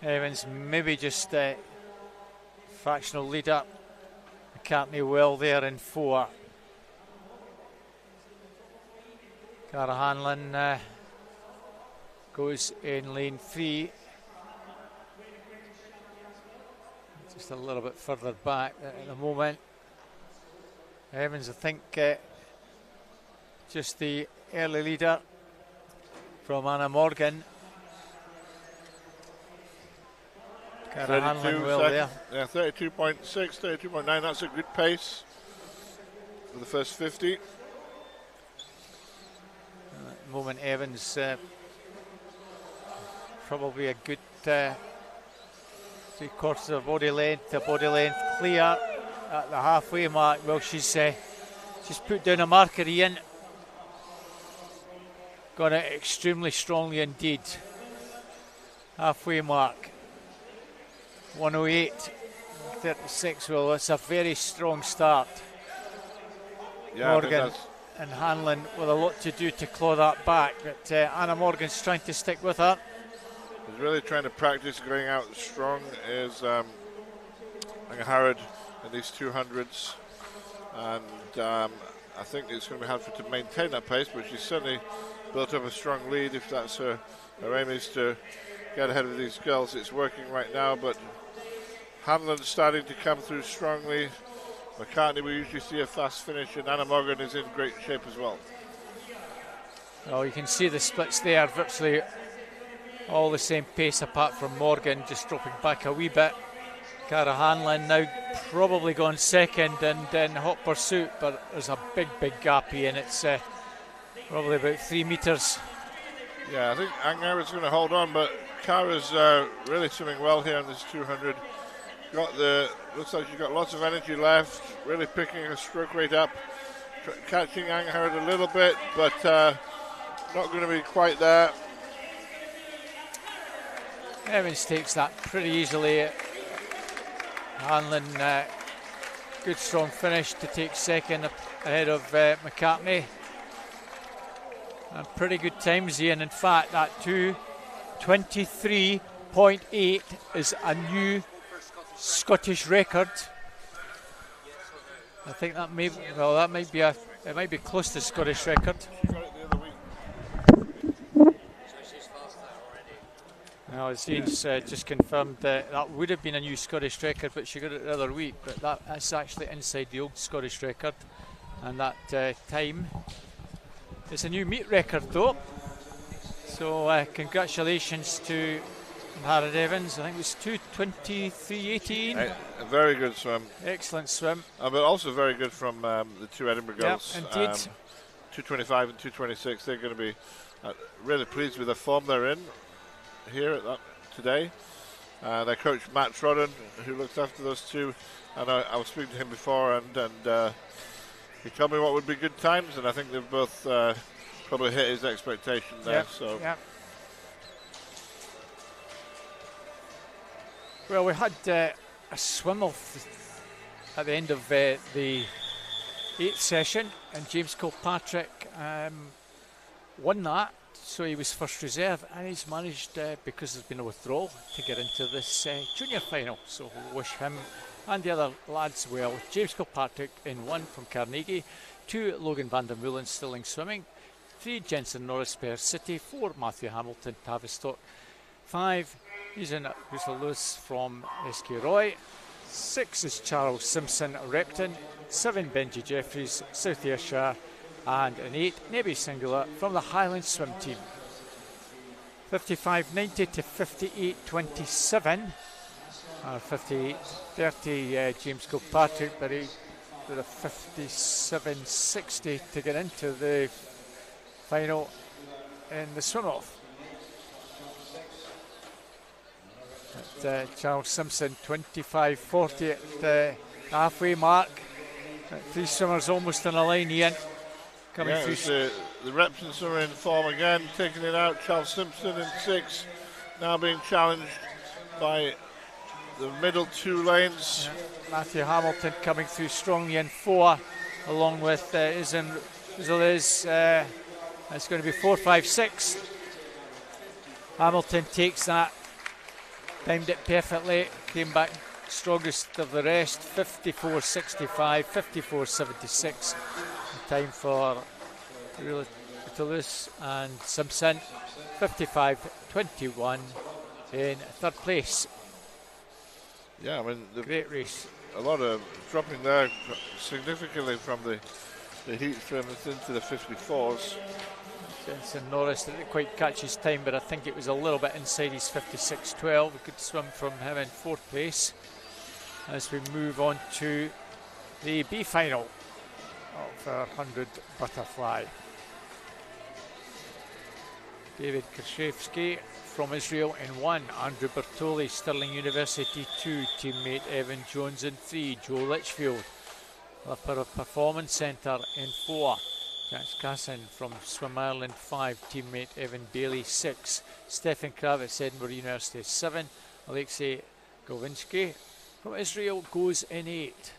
Evans maybe just fractional leader. McCartney well there in 4. Cara Hanlon goes in lane 3. Just a little bit further back at the moment. Evans, I think, just the early leader from Anna Morgan. Cara Hanlon well there. Yeah, 32.6, 32.9. That's a good pace for the first 50. At the moment, Evans probably a good 3/4 of body length, clear at the halfway mark. Well, she's put down a marker, Ian. Got it extremely strongly indeed. Halfway mark. 108.36. Well, that's a very strong start. Yeah, Morgan and Hanlon with a lot to do to claw that back, but Anna Morgan's trying to stick with her. He's really trying to practice going out strong is Harrod in these 200s, and I think it's going to be hard for her to maintain that pace, but she's certainly built up a strong lead. If that's her aim is to get ahead of these girls, it's working right now, but Hanlon's starting to come through strongly. McCartney, we usually see a fast finish, and Anna Morgan is in great shape as well. Oh, you can see the splits there, virtually all the same pace apart from Morgan just dropping back a wee bit. Cara Hanlon now probably gone second and in hot pursuit, but there's a big gap here, and it's probably about 3 meters. Yeah, I think Angara's going to hold on, but Cara's really swimming well here on this 200. Looks like she's got lots of energy left, really picking her stroke rate up, catching Angara a little bit, but not going to be quite there. Evans takes that pretty easily. Hanlon, good strong finish to take second ahead of McCartney. And pretty good times here, and in fact that 2:23.8 is a new Scottish record. I think that might be it might be close to Scottish record. Now, as Ian's just confirmed, that would have been a new Scottish record, but she got it the other week. But that's actually inside the old Scottish record, and that time is a new meet record though. So congratulations to Harrod Evans. I think it was 2:23.18. A very good swim. Excellent swim. But also very good from the two Edinburgh girls. Yep, indeed. 2:25 and 2:26. They're going to be really pleased with the form they're in here today. Their coach Matt Trodden, who looks after those two, and I was speaking to him before, and he told me what would be good times, and I think they've both probably hit his expectation there. Yep, so. yep. Well, we had a swim off at the end of the 8th session, and James Kilpatrick won that. So he was first reserve, and he's managed, because there's been a withdrawal, to get into this junior final. So we'll wish him and the other lads well. James Kilpatrick in 1 from Carnegie, 2 Logan van der Meulen, Stirling Swimming, 3 Jensen Norris, Perth City, 4 Matthew Hamilton, Tavistock, 5 Usain Lewis from SK Roy, 6 is Charles Simpson, Repton, 7 Benji Jeffries, South Ayrshire, and an 8, Nebby Singular from the Highland Swim Team. 55.90 to 58.27. 58.30 James Kilpatrick, but he did a 57.60 to get into the final in the swim-off. Charles Simpson 25.40 at the halfway mark. 3 swimmers almost on a line, Ian. Coming through. The Repton swimmer in form again, taking it out. Charles Simpson in 6, now being challenged by the middle 2 lanes. Yeah. Matthew Hamilton coming through strongly in 4, along with Usain Lewis. It's going to be 4.56. Hamilton takes that, timed it perfectly, came back strongest of the rest. 54.65, 54.76. Time for Lewis and Simpson. 55.21 in 3rd place. Yeah, I mean, great race. A lot of dropping there significantly from the heat swimmers into the 54s. Jensen Norris didn't quite catch his time, but I think it was a little bit inside his 56.12. A good swim from him in 4th place. As we move on to the B final of our 100 butterfly. David Krzyzewski from Israel in 1, Andrew Bertoli, Stirling University 2, teammate Evan Jones in 3, Joe Litchfield, Loughborough Performance Centre in 4, Jack Casson from Swim Ireland 5, teammate Evan Bailey 6, Stefan Kravitz, Edinburgh University 7, Alexei Govinsky from Israel goes in 8.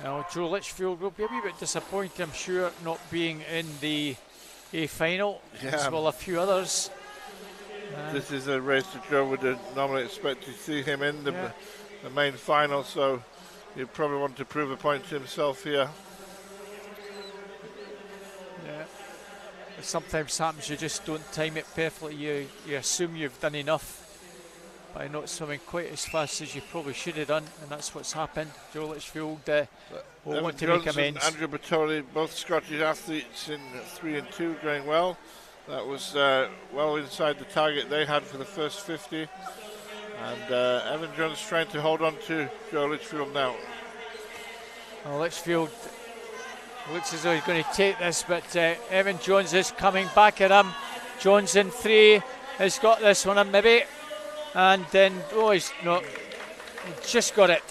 Now Joe Litchfield will be a wee bit disappointed, I'm sure, not being in the A final, as well a few others. This is a race that Joe would normally expect to see him in the main final, so he'd probably want to prove a point to himself here. Yeah, it sometimes happens, you just don't time it perfectly. You assume you've done enough by not swimming quite as fast as you probably should have done, and that's what's happened. Joe Litchfield will want to make amends. Andrew Bertoli, both Scottish athletes in 3 and 2, going well. That was well inside the target they had for the first 50. And Evan Jones trying to hold on to Joe Litchfield now. Well, Litchfield looks as though he's going to take this, but Evan Jones is coming back at him. Jones in 3 has got this one in maybe, and then he's not. He just got it.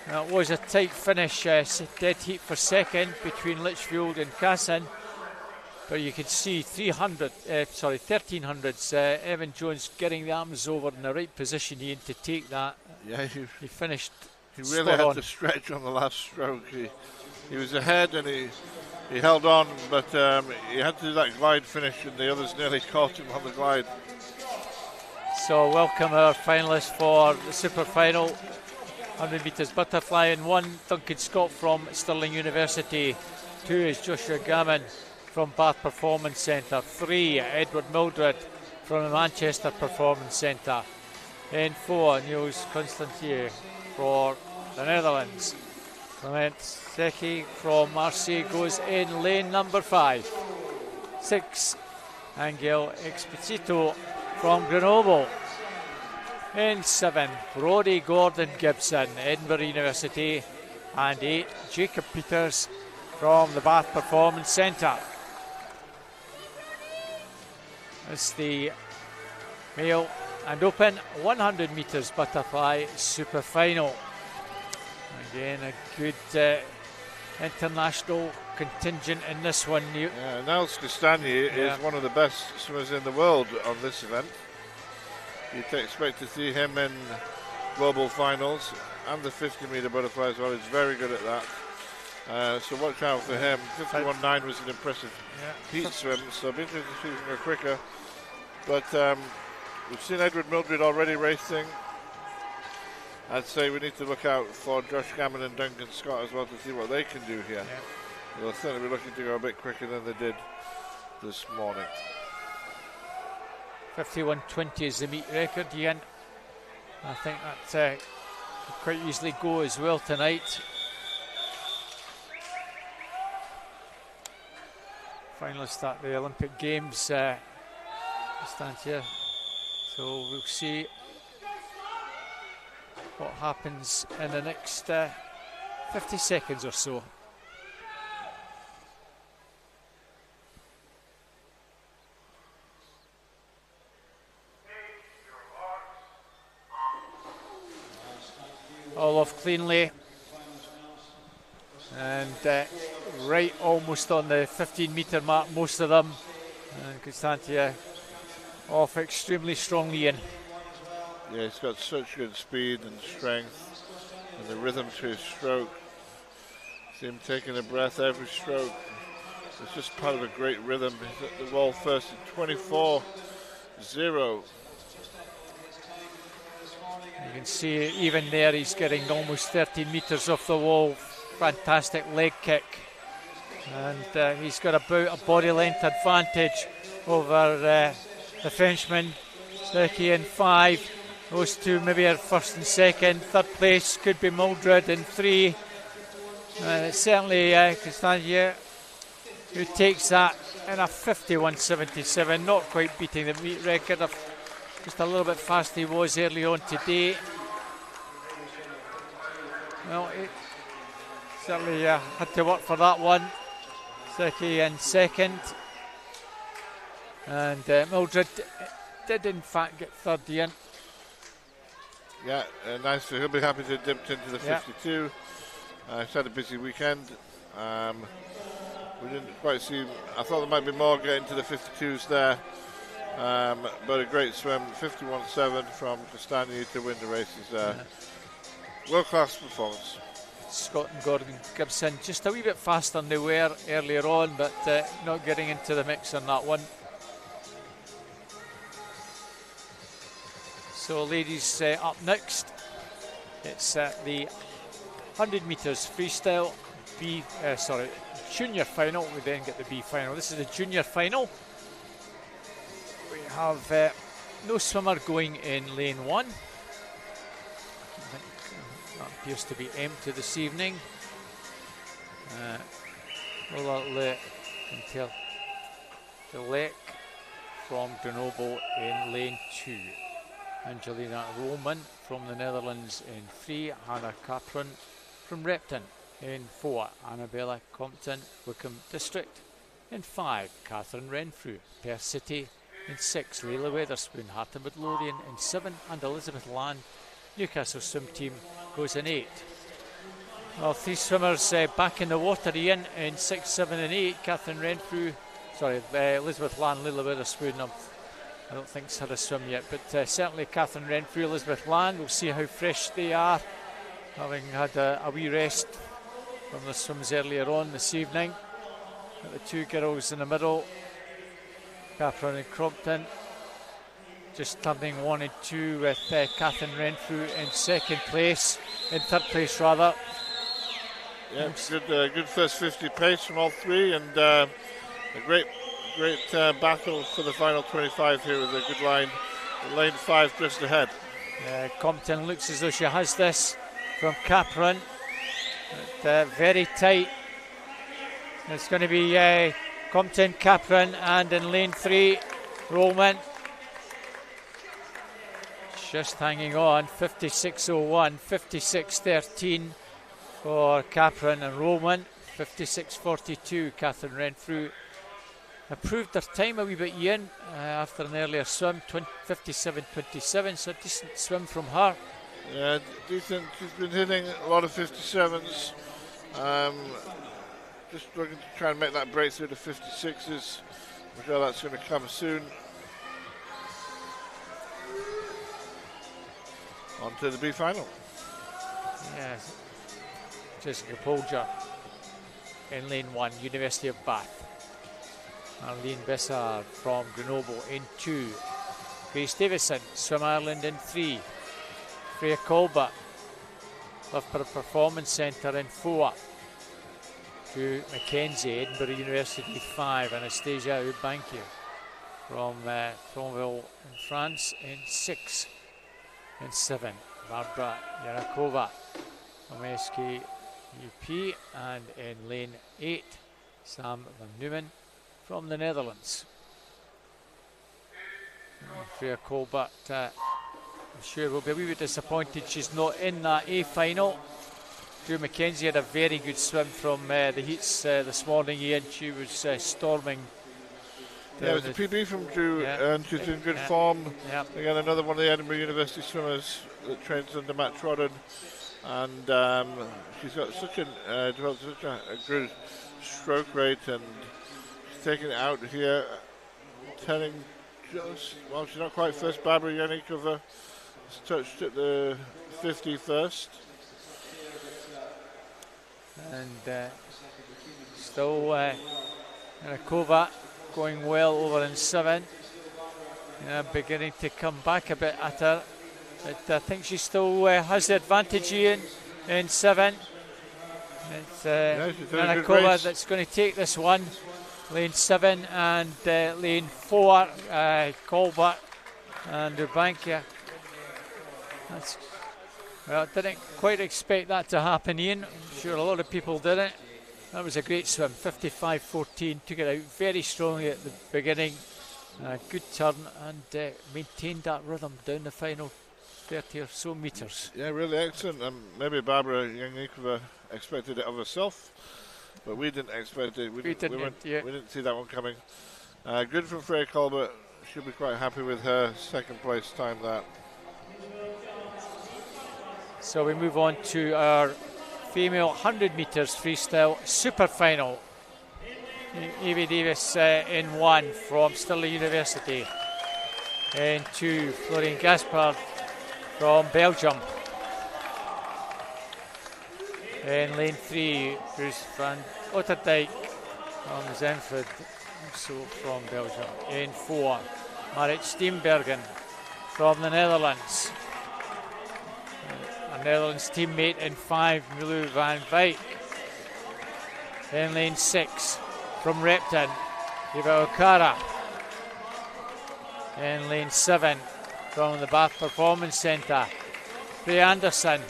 It was a tight finish, dead heat for second between Litchfield and Cassin, but you can see 1300s. Evan Jones getting the arms over in the right position to take that. Yeah, he finished. He really had to stretch on the last stroke. He was ahead and he held on, but he had to do that glide finish, and the others nearly caught him on the glide. So welcome our finalists for the super final. 100 metres butterfly in 1, Duncan Scott from Stirling University. 2 is Joshua Gammon from Bath Performance Centre. 3, Edward Mildred from the Manchester Performance Centre. In 4, Niels Constantier for the Netherlands. Clement Secchi from Marseille goes in lane number 5. 6, Angel Expedito from Grenoble. In 7, Brodie Gordon Gibson, Edinburgh University. And 8, Jacob Peters from the Bath Performance Centre. It's the male and open 100 metres butterfly super final. Again, a good international contingent in this one. Yeah, Nels Castagni is one of the best swimmers in the world on this event. You'd expect to see him in global finals and the 50-metre butterfly as well. He's very good at that. So watch out for him. 51.9 was an impressive heat swim, so it'll be interesting to see if he can go quicker. But we've seen Edward Mildred already racing. I'd say we need to look out for Josh Gammon and Duncan Scott as well to see what they can do here. They'll certainly be looking to go a bit quicker than they did this morning. 51.20 is the meet record, Ian. I think that could quite easily go as well tonight. Finalists at the Olympic Games stand here, so we'll see what happens in the next 50 seconds or so. All off cleanly, and right almost on the 15-metre mark, most of them. And Constantia off extremely strongly in. Yeah, he's got such good speed and strength and the rhythm to his stroke. See him taking a breath every stroke. It's just part of a great rhythm. He's at the wall first at 24.0. You can see even there he's getting almost 13 metres off the wall. Fantastic leg kick. And he's got about a body length advantage over the Frenchman. Secchi in 5. Those two maybe are first and second. Third place could be Mildred in 3. Certainly Castagnier, who takes that in a 51.77, not quite beating the meet record. Just a little bit fast he was early on today. Well, it certainly had to work for that one. Secchi in second. And Mildred did in fact get third in. Yeah, nice. He'll be happy to dip into the 52. He's had a busy weekend. We didn't quite see. I thought there might be more getting to the 52s there. But a great swim, 51.7 from Castagni to win the races there. World-class performance. Scott and Gordon Gibson just a wee bit faster than they were earlier on, but not getting into the mix on that one. So ladies, up next, it's the 100 metres freestyle junior final. We then get the B final. This is the junior final. We have no swimmer going in lane 1. That appears to be empty this evening. Until the Lek from Grenoble in lane 2. Angelina Roman from the Netherlands in 3, Hannah Capron from Repton in 4, Annabella Compton, Wickham District in 5, Catherine Renfrew, Perth City in 6, Leila Weatherspoon, Harton Midlothian in 7, and Elizabeth Land, Newcastle swim team, goes in 8. Well, 3 swimmers back in the water, Ian, in 6, 7 and 8. Catherine Renfrew, Elizabeth Land, Leila Weatherspoon, I don't think she's had a swim yet, but certainly Catherine Renfrew, Elizabeth Land, we'll see how fresh they are, having had a wee rest from the swims earlier on this evening. Got the 2 girls in the middle, Capron and Crompton, just turning 1 and 2 with Catherine Renfrew in 2nd place, in 3rd place rather. Yeah, good first 50 pace from all 3, and a great battle for the final 25 here with a good line. Lane 5 just ahead. Compton looks as though she has this from Capron. But, very tight. It's going to be Compton, Capron, and in lane 3, Roman. Just hanging on, 56.01, 56.13 for Capron and Roman, 56.42, Catherine Renfrew. Improved their time a wee bit, Ian, after an earlier swim, 57.27, so a decent swim from her. Yeah, decent. She's been hitting a lot of 57s. Just looking to try and make that breakthrough to 56s. I'm sure that's going to come soon. On to the B Final. Yes. Jessica Polger in lane 1, University of Bath. Arlene Bessard from Grenoble in 2. Grace Davison, Swim Ireland in 3. Freya Colbert, Loughborough Performance Centre in 4. Drew Mackenzie, Edinburgh University 5. Anastasia Ubankia from Thionville in France in 6. In 7, Barbara Yarakova from SK UP, and in lane 8, Sam van Neumann from the Netherlands. Freya Colbert, I'm sure will be a wee bit disappointed she's not in that A final. Drew Mackenzie had a very good swim from the heats this morning, Ian. She was storming. Yeah, it was a PB from Drew, and she's in good form. Again, another one of the Edinburgh University swimmers that trains under Matt Trodden, and she's got developed such a good stroke rate, and she's taking it out here, telling just, well, she's not quite first. Barbara Yanikova has touched at the 50 first. And still Yanikova going well over in 7, beginning to come back a bit at her, but I think she still has the advantage in 7. It's Yanikova that's going to take this one, lane 7 and lane 4, Colbert and Ubankia. Well, didn't quite expect that to happen, Ian. I'm sure a lot of people didn't. That was a great swim, 55.14, took it out very strongly at the beginning, good turn, and maintained that rhythm down the final 30 or so metres. Yeah, really excellent. Maybe Barbara Yanikova expected it of herself, but we didn't expect it. We didn't see that one coming. Good from Freya Colbert. She'll be quite happy with her 2nd place time that. So we move on to our female 100 metres freestyle super final. Evie Davis in 1 from Stirling University. In 2, Florian Gaspard from Belgium. In lane 3, Bruce van Otterdijk from Zenford, also from Belgium. In 4, Marit Steenbergen from the Netherlands. A Netherlands teammate in 5, Milu van Wijk. In lane 6, from Repton, Eva Okara. In lane 7, from the Bath Performance Centre, Faye Anderson.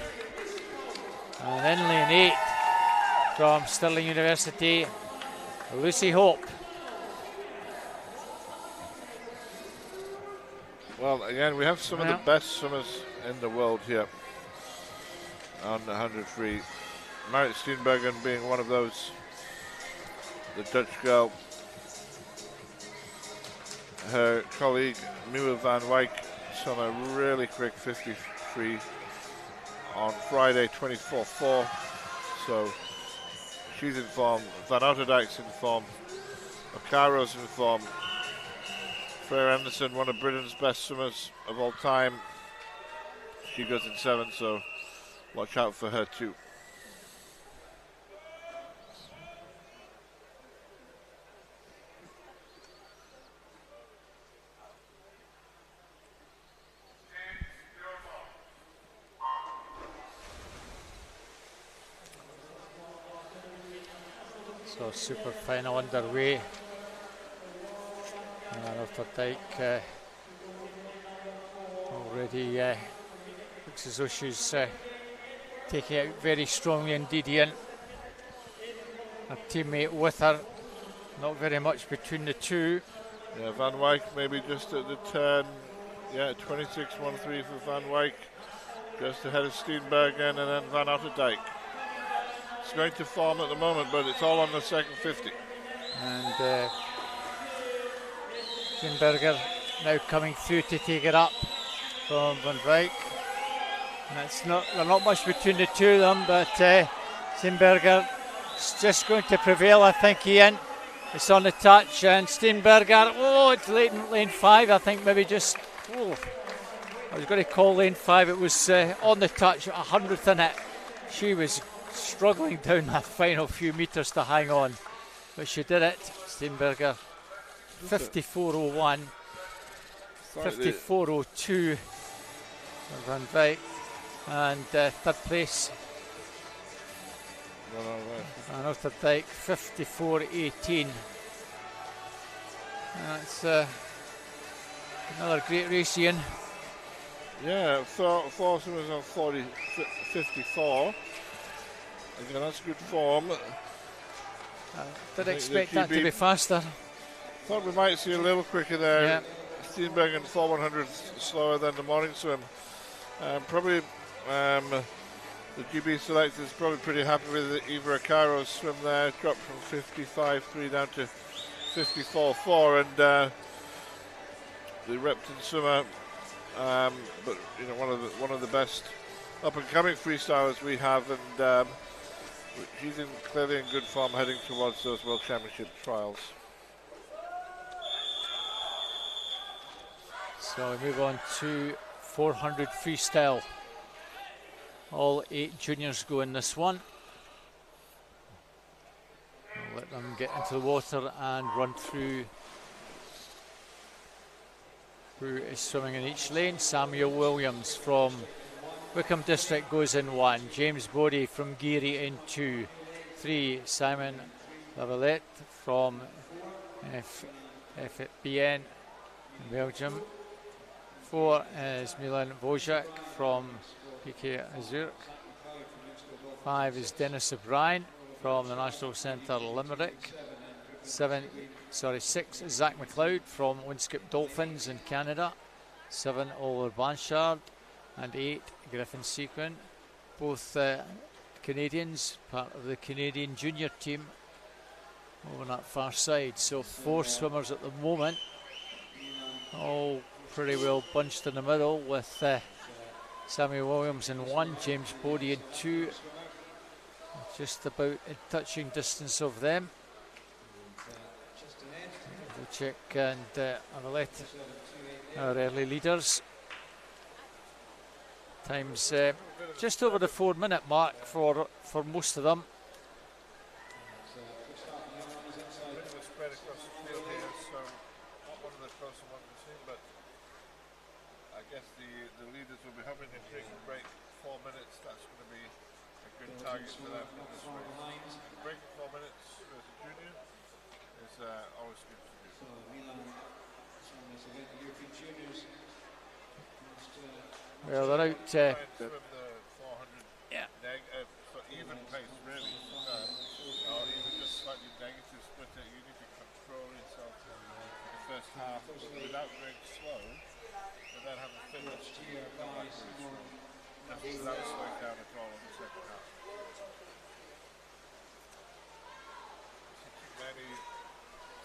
And in lane 8, from Stirling University, Lucy Hope. Well, again, we have some of the best swimmers in the world here on the 100 free. Marit Steenbergen being one of those. The Dutch girl. Her colleague Miwa van Wijk swam a really quick 53 on Friday, 24-4. So she's in form. Van Otterdijk's in form. O'Caro's in form. Freya Anderson, one of Britain's best swimmers of all time. She goes in 7, so watch out for her too. So super final underway. Otterdijk already looks as though she's taking it out very strongly indeed, Ian. Her teammate with her, not very much between the two. Yeah, Van Wijk maybe just at the turn. Yeah, 26.13 for Van Wijk. Just ahead of Steenbergen and then Van Otterdijk. It's going to form at the moment, but it's all on the second 50. And Steenbergen now coming through to take it up from Van Wijk. There's not much between the two of them, but Steenbergen is just going to prevail, I think, Ian. It's on the touch, and Steenbergen, it's late in lane 5, I think maybe just, I was going to call lane 5, it was on the touch, 100th in it. She was struggling down that final few metres to hang on, but she did it. Steenbergen, 54.01, 54.02 Van Wijk, and third place Van Otterdijk, 54.18. That's another great race, Ian. Yeah, four swimmers on 54. Again, that's good form. Did expect that to be faster. Thought we might see a little quicker there. Yeah. Steenbergen 4/100 slower than the morning swim. Probably the GB selector is probably pretty happy with Eva O'Caro's swim there. Dropped from 55.3 down to 54.4, and the Repton swimmer, but you know, one of the best up and coming freestylers we have, and he's clearly in good form heading towards those World Championship trials. So we move on to 400 freestyle. All 8 juniors go in this one. We'll let them get into the water and run through. Who is swimming in each lane? Samuel Williams from Wickham District goes in 1. James Bodie from Geary in 2. 3, Simon Lavalette from FBN in Belgium. 4 is Milan Wojak from PK Azurk. 5 is Dennis O'Brien from the National Centre Limerick. 6 is Zach McLeod from Winskip Dolphins in Canada. 7, Oliver Blanchard. And 8, Griffin Sequin. Both Canadians, part of the Canadian junior team over on that far side. So 4 swimmers at the moment, all pretty well bunched in the middle, with Samuel Williams in 1, James Bodie in 2, just about in touching distance of them. Check and Avalette, our early leaders. Times just over the 4-minute mark for most of them. Spread across the field here, so not one of the closer ones we've seen, but I guess the leaders will be having a drink and break 4 minutes. That's going to be a good target for them in this race. Break 4 minutes as a junior is always good to do. Well, they're out. Swim the 400 for even pace, really, or even just slightly negative split it. You need to control yourself in the first half without going slow. but then have the fitness to come back really strong. Without slowing down at all in the second half. Many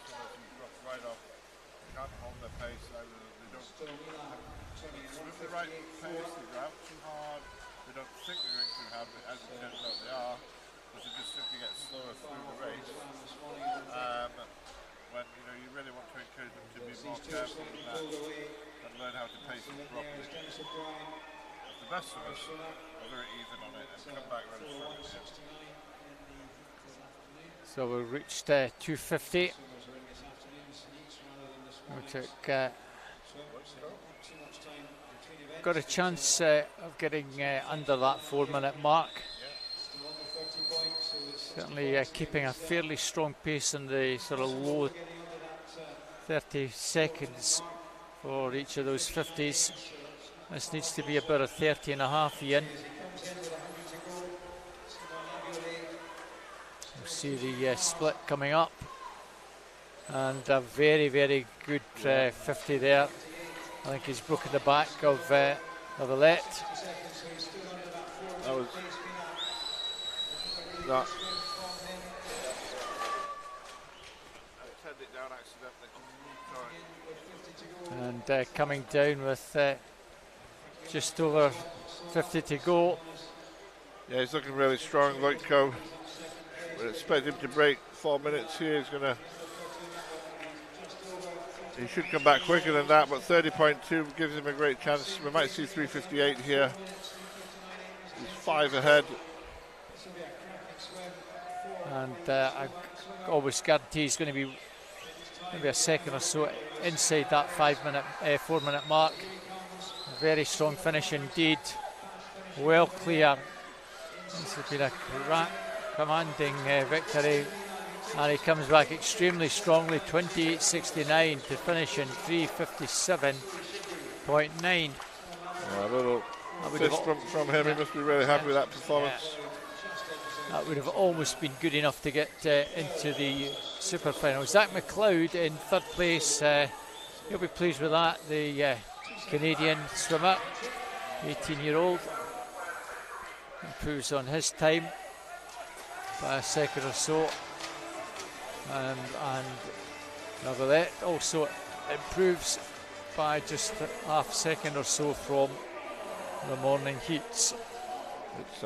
swimmers who drop right off can't hold their pace, either they don't swim the right pace, they go out too hard, they don't think they're going too hard, but as it turns out they are, because they just simply get slower through the race. When you really want to encourage them to be more careful than that and learn how to pace it properly. The best swimmers are very even on it and come back really strong at the end. So we reached 250. We took, got a chance of getting under that 4-minute mark. Certainly keeping a fairly strong pace in the sort of low 30 seconds for each of those 50s. This needs to be about a 30 and a half, Ian. We'll see the split coming up. And a very, very good 50 there. I think he's broken the back of Alette. That was that. I turned it down accidentally. Sorry. And coming down with just over 50 to go. Yeah, he's looking really strong, Loitko. We expect him to break 4 minutes here. He should come back quicker than that, but 30.2 gives him a great chance. We might see 3:58 here. He's 5 ahead. And I always guarantee he's going to be maybe a second or so inside that 4-minute mark. Very strong finish indeed. Well clear. This has been a commanding victory. And he comes back extremely strongly, 28.69 to finish in 3:57.9. A little fist from him. He must be really happy with that performance. That would have almost been good enough to get into the super final. Zach McLeod in third place. He'll be pleased with that. The Canadian swimmer, 18-year-old, improves on his time by a second or so. And Navarrete also improves by just a half second or so from the morning heats. It's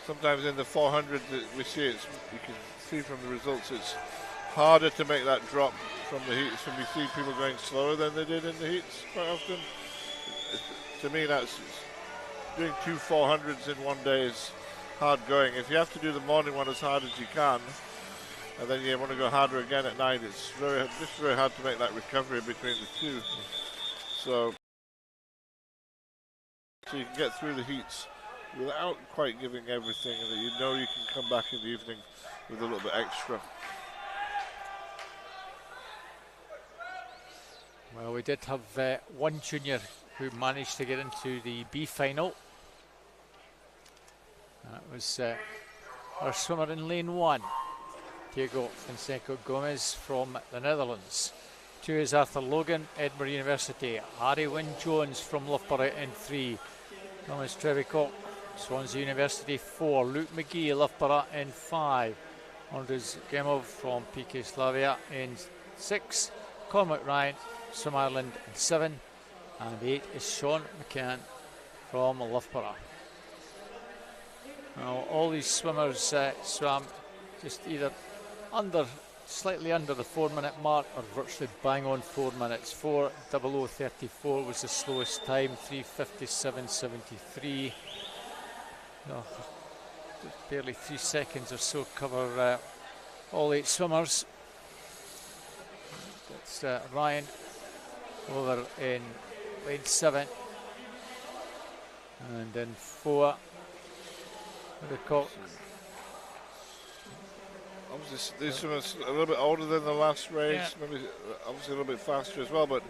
sometimes in the 400 that we see it, you can see from the results, it's harder to make that drop from the heats. When we see people going slower than they did in the heats quite often. To me, that's doing 2 400s in one day is hard going. If you have to do the morning one as hard as you can, and then you want to go harder again at night, it's very hard to make that recovery between the two. So you can get through the heats without quite giving everything, and that you know you can come back in the evening with a little bit extra. Well, we did have one junior who managed to get into the B final. That was our swimmer in lane 1, Diego Fonseca Gomez from the Netherlands. 2 is Arthur Logan, Edinburgh University. Harry Wynne Jones from Loughborough in 3. Thomas Trevicock, Swansea University 4. Luke McGee, Loughborough in 5. Andres Gemov from PK Slavia in 6. Cormac Ryan, Swim Ireland in 7. And 8 is Sean McCann from Loughborough. Now, all these swimmers swam just either slightly under the 4-minute mark or virtually bang on 4 minutes. 4:00:34 was the slowest time, 3:57.73. No, barely 3 seconds or so cover all 8 swimmers. That's Ryan over in lane 7, and then 4. The cock. Obviously, these swimmers a little bit older than the last race, maybe obviously a little bit faster as well, but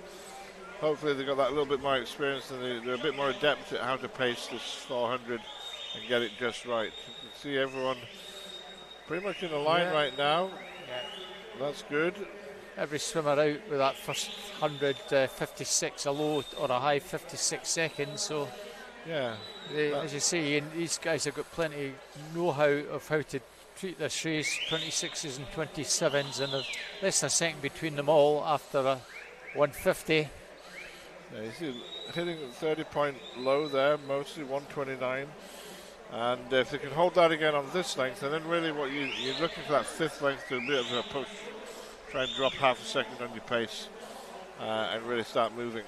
hopefully they've got that little bit more experience and they're a bit more adept at how to pace this 400 and get it just right. You can see everyone pretty much in a line right now. That's good. every swimmer out with that first 100, 56, a low or a high 56 seconds. So yeah, as you say, and these guys have got plenty know-how of how to treat this race. 26s and 27s, and less than a second between them all after a 150. Yeah, you see, hitting 30-point low there, mostly 129. And if they can hold that again on this length, and then really what you're looking for that fifth length to a bit of a push. Try and drop half a second on your pace and really start moving.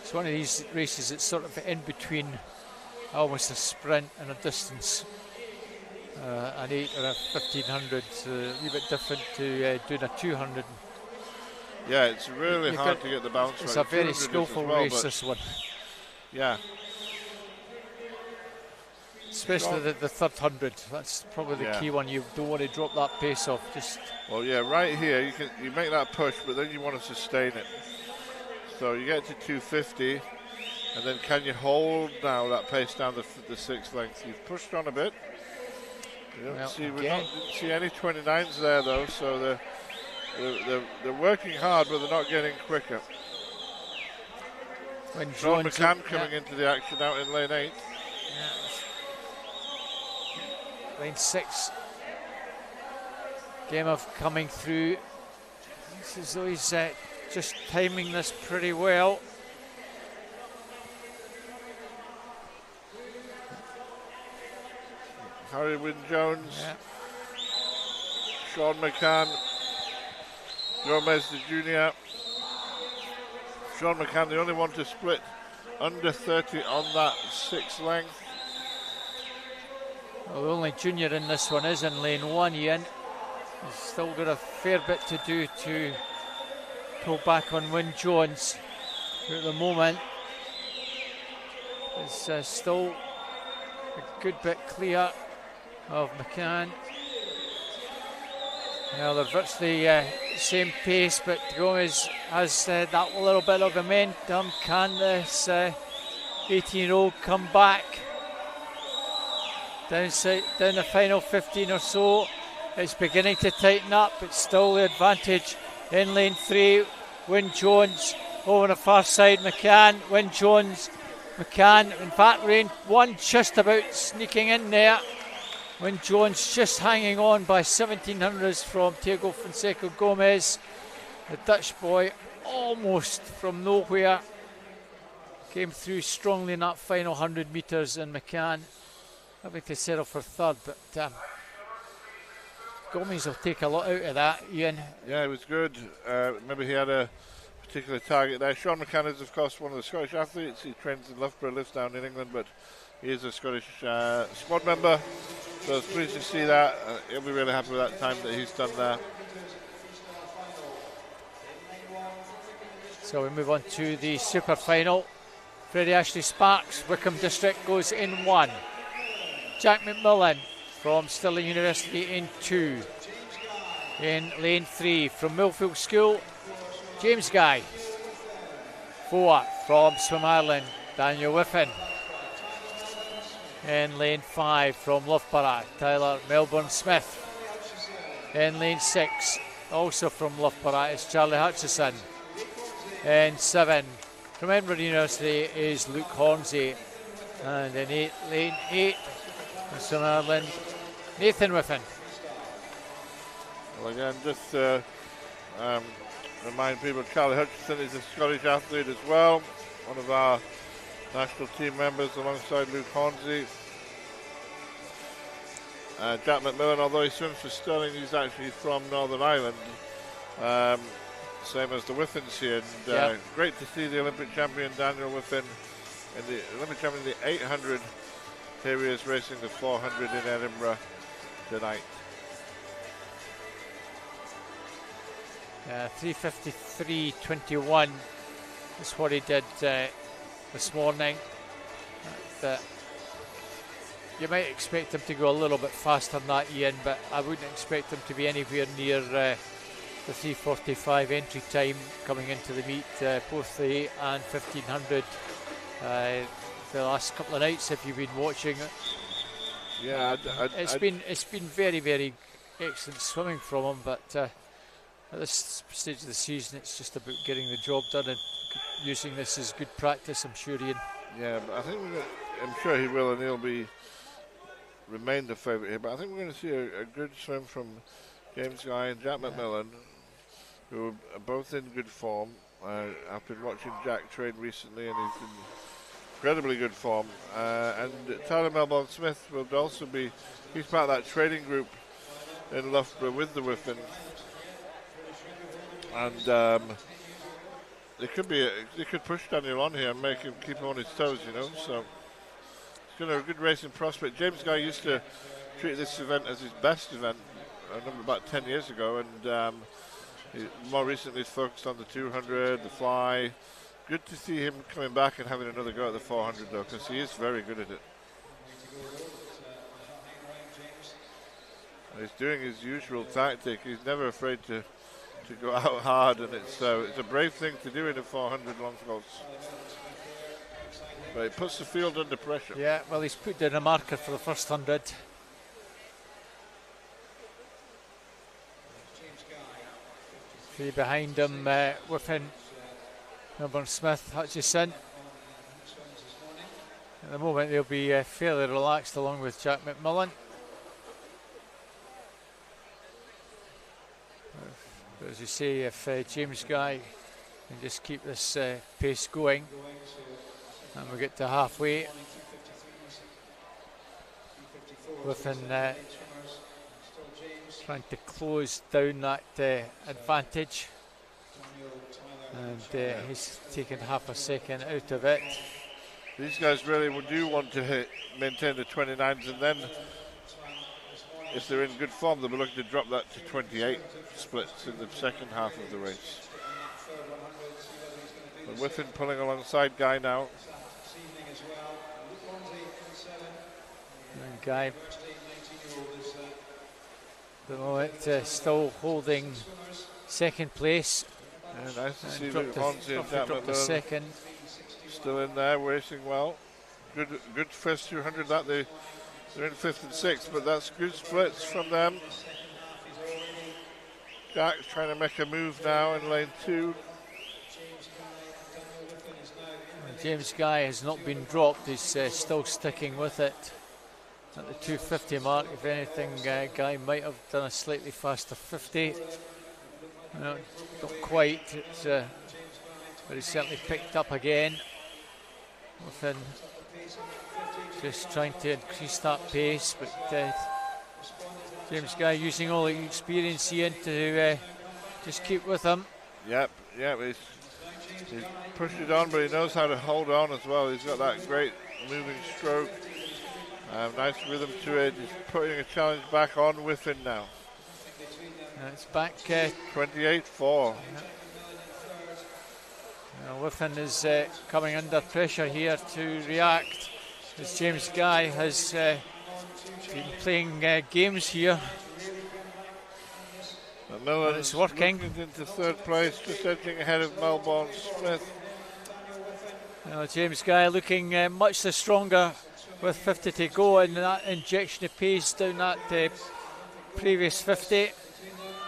It's one of these races that's sort of in between almost a sprint and a distance. An 8 or a 1500, a little bit different to doing a 200. Yeah, it's really hard to get the balance right. It's a very skillful race, this one. Yeah. Especially the third 100. That's probably the key one. You don't want to drop that pace off. Well, yeah, right here you make that push, but then you want to sustain it. So you get to 250, and then can you hold now that pace down the sixth length? You've pushed on a bit. We didn't see any 29s there though, so they're working hard, but they're not getting quicker. When Sean McCann coming into the action out in lane 8. Lane 6. Gamov coming through. It's as though he's just timing this pretty well. Harry Wynne-Jones, Sean McCann, Gomez the junior. Sean McCann, the only one to split under 30 on that sixth length. Well, the only junior in this one is in lane 1, Ian. He's still got a fair bit to do to pull back on Wynne-Jones. At the moment, it's still a good bit clear of McCann. Well, they're virtually same pace, but Gomez has that little bit of momentum. Can this 18-year-old come back? Down the final 15 or so, it's beginning to tighten up, but still the advantage in lane 3. Wynne-Jones over the far side, McCann, Wynne-Jones, McCann, in fact lane 1 just about sneaking in there. Wynne-Jones just hanging on by 1700s from Diego Fonseca Gomez. The Dutch boy almost from nowhere came through strongly in that final 100 metres, and McCann having to settle for third, but Gomez will take a lot out of that, Ian. Yeah, it was good. Maybe he had a particular target there. Sean McCann is, of course, one of the Scottish athletes. He trains in Loughborough, lives down in England, but he is a Scottish squad member. So it's pleased to see that. He'll be really happy with that time that he's done there. So we move on to the super final. Freddie Ashley Sparks, Wickham District, goes in 1. Jack McMillan from Stirling University in 2. In lane 3 from Millfield School, James Guy. 4 from Swim Ireland, Daniel Whiffen. In lane 5 from Loughborough, Tyler Melbourne Smith. In lane 6, also from Loughborough, is Charlie Hutchison. In 7 from Edinburgh University is Luke Hornsey. And in lane 8 from Swim Ireland, Nathan Whiffen. Well, again, just remind people, Charlie Hutchison is a Scottish athlete as well, one of our national team members alongside Luke Hornsey. Jack McMillan, although he swims for Stirling, he's actually from Northern Ireland, same as the Whiffins here. And great to see the Olympic champion Daniel Whiffen in the Olympic champion in the 800. Here he is racing the 400 in Edinburgh tonight. 3:53.21 is what he did this morning. You might expect him to go a little bit faster than that, Ian, but I wouldn't expect him to be anywhere near the 3:45 entry time coming into the meet. Both the 8 and 1500 the last couple of nights, if you've been watching it. Yeah, it's been very, very excellent swimming from him, but at this stage of the season, it's just about getting the job done and using this as good practice, I'm sure, Ian. Yeah, but I think I'm sure he will, and he'll remain the favourite here. But I think we're going to see a good swim from James Guy and Jack McMillan, who are both in good form. I've been watching Jack train recently, and he's in incredibly good form. And Tyler Melbourne Smith will also he's part of that training group in Loughborough with the Whiffen. And they could push Daniel on here and make him keep him on his toes, you know. So it's going to be a good racing prospect. James Guy used to treat this event as his best event, I remember about 10 years ago, and more recently he's focused on the 200, the fly. Good to see him coming back and having another go at the 400 though, because he is very good at it. And he's doing his usual tactic. He's never afraid to go out hard, and it's a brave thing to do in a 400 long course. But it puts the field under pressure. Yeah, well, he's put down a marker for the first 100. Three behind him, Whiffen, Melbourne Smith, Hutchison. At the moment, they'll be fairly relaxed along with Jack McMillan. But as you say, if James Guy can just keep this pace going, and we get to halfway, Whiffen trying to close down that advantage, and he's taken half a second out of it. These guys really do want to maintain the 29s, and then if they're in good form, they'll be looking to drop that to 28 splits in the second half of the race. And Whiffen pulling alongside Guy now. And Guy, the moment, still holding second place. Yeah, nice to see Luke Hornsey and Jack dropped a McMillan second. still in there, racing well. Good first 200. That they're in 5th and 6th, but that's good splits from them. Jack's trying to make a move now in lane 2. James Guy has not been dropped. He's still sticking with it at the 250 mark. If anything, Guy might have done a slightly faster 50. No, not quite. But he's certainly picked up again. Within just trying to increase that pace, but James Guy using all the experience he in to just keep with him. Yep, he's pushed it on, but he knows how to hold on as well. He's got that great moving stroke. Nice rhythm to it. He's putting a challenge back on Whiffen now. It's back 28-4. Whiffen is coming under pressure here to react, as James Guy has been playing games here. Miller it's working. Into 3rd place, just edging ahead of Melbourne Smith. James Guy looking much the stronger with 50 to go, and that injection of pace down that previous 50.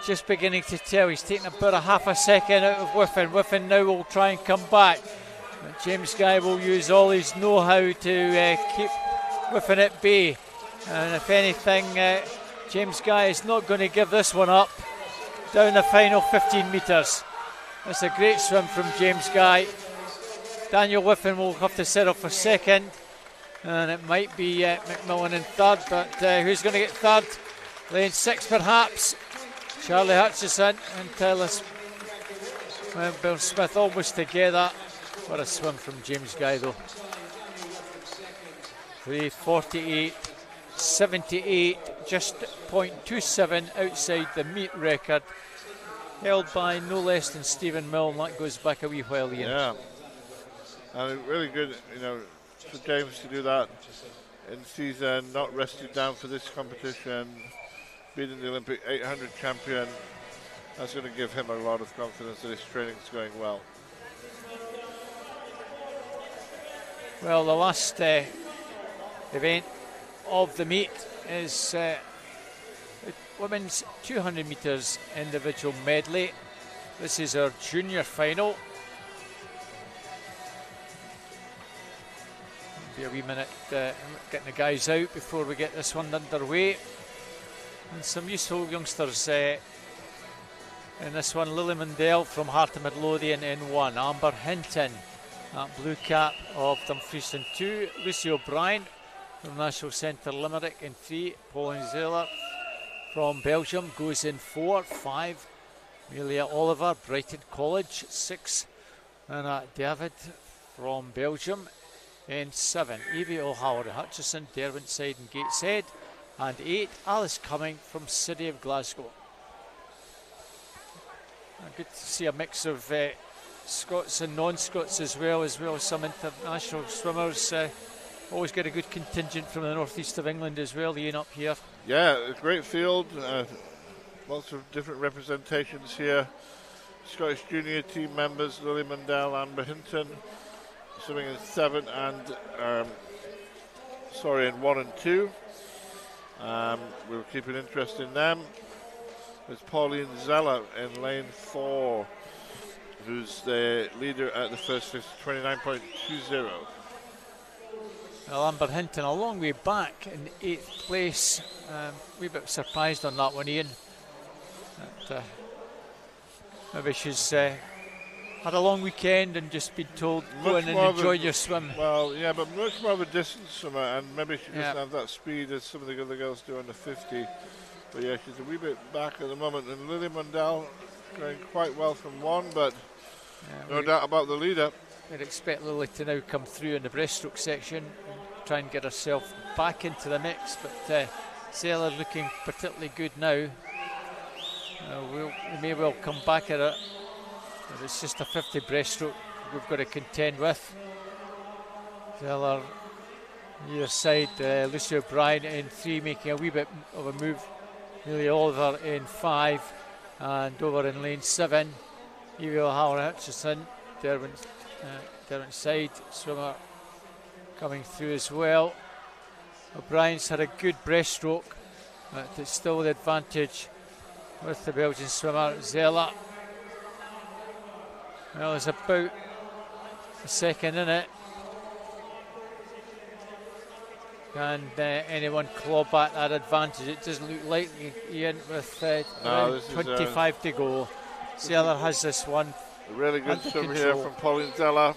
Just beginning to tell. He's taken about a half a second out of Whiffen. Whiffen now will try and come back. And James Guy will use all his know-how to keep Whiffen at bay. And if anything, James Guy is not going to give this one up. Down the final 15 metres. That's a great swim from James Guy. Daniel Whiffen will have to settle for second. And it might be McMillan in third, but who's going to get third? Lane 6 perhaps. Charlie Hutchison and Tyler Bill Smith almost together. What a swim from James Guy though. 3:48.78, just 0.27 outside the meet record, held by no less than Stephen Milne. That goes back a wee while, Ian. Yeah, and really good, for James to do that in season, not rested down for this competition. Beating the Olympic 800 champion, that's going to give him a lot of confidence that his training's going well. Well, the last event of the meet is women's 200 metres individual medley. This is our junior final. Be a wee minute getting the guys out before we get this one underway. And some useful youngsters in this one. Lily Mundell from Heart of Midlothian in 1. Amber Hinton, that blue cap of Dumfries in 2. Lucy O'Brien from National Centre Limerick in 3. Pauline Zeller from Belgium goes in 4. 5. Amelia Oliver, Brighton College, 6. Anna David from Belgium in 7. Evie O'Halloran Hutchison, Derwentside and Gateshead, and 8. Alice Cumming from City of Glasgow. Good to see a mix of Scots and non-Scots as well as some international swimmers. Always get a good contingent from the northeast of England as well, Ian, up here. Yeah, a great field. Lots of different representations here. Scottish junior team members, Lily Mundell, Amber Hinton, swimming in 7 and in 1 and 2. We'll keep an interest in them. There's Pauline Zeller in lane 4, who's the leader at the first 50, 29.20. Well, Amber Hinton a long way back in 8th place. Wee bit surprised on that one, Ian. Maybe she's had a long weekend and just been told go in and enjoy your swim. Well, yeah, but much more of a distance swimmer, and maybe she doesn't have that speed as some of the other girls do on the 50. But yeah, she's a wee bit back at the moment. And Lily Mundell going quite well from 1, but no doubt about the leader. We'd expect Lily to now come through in the breaststroke section and try and get herself back into the mix. But Zeller looking particularly good now. We may well come back at it. But it's just a 50 breaststroke we've got to contend with. Zeller either side, Lucy O'Brien in 3, making a wee bit of a move. Amelia Oliver in 5, and over in lane 7, Evie O'Halloran Hutchison, Derwentside swimmer coming through as well. O'Brien's had a good breaststroke, but it's still the advantage with the Belgian swimmer Zeller. Well, there's about a second in it. Can anyone claw back that advantage? It doesn't look likely, Ian, with around 25 to go. Zeller has this one. A really good swim here from Pauline Zeller.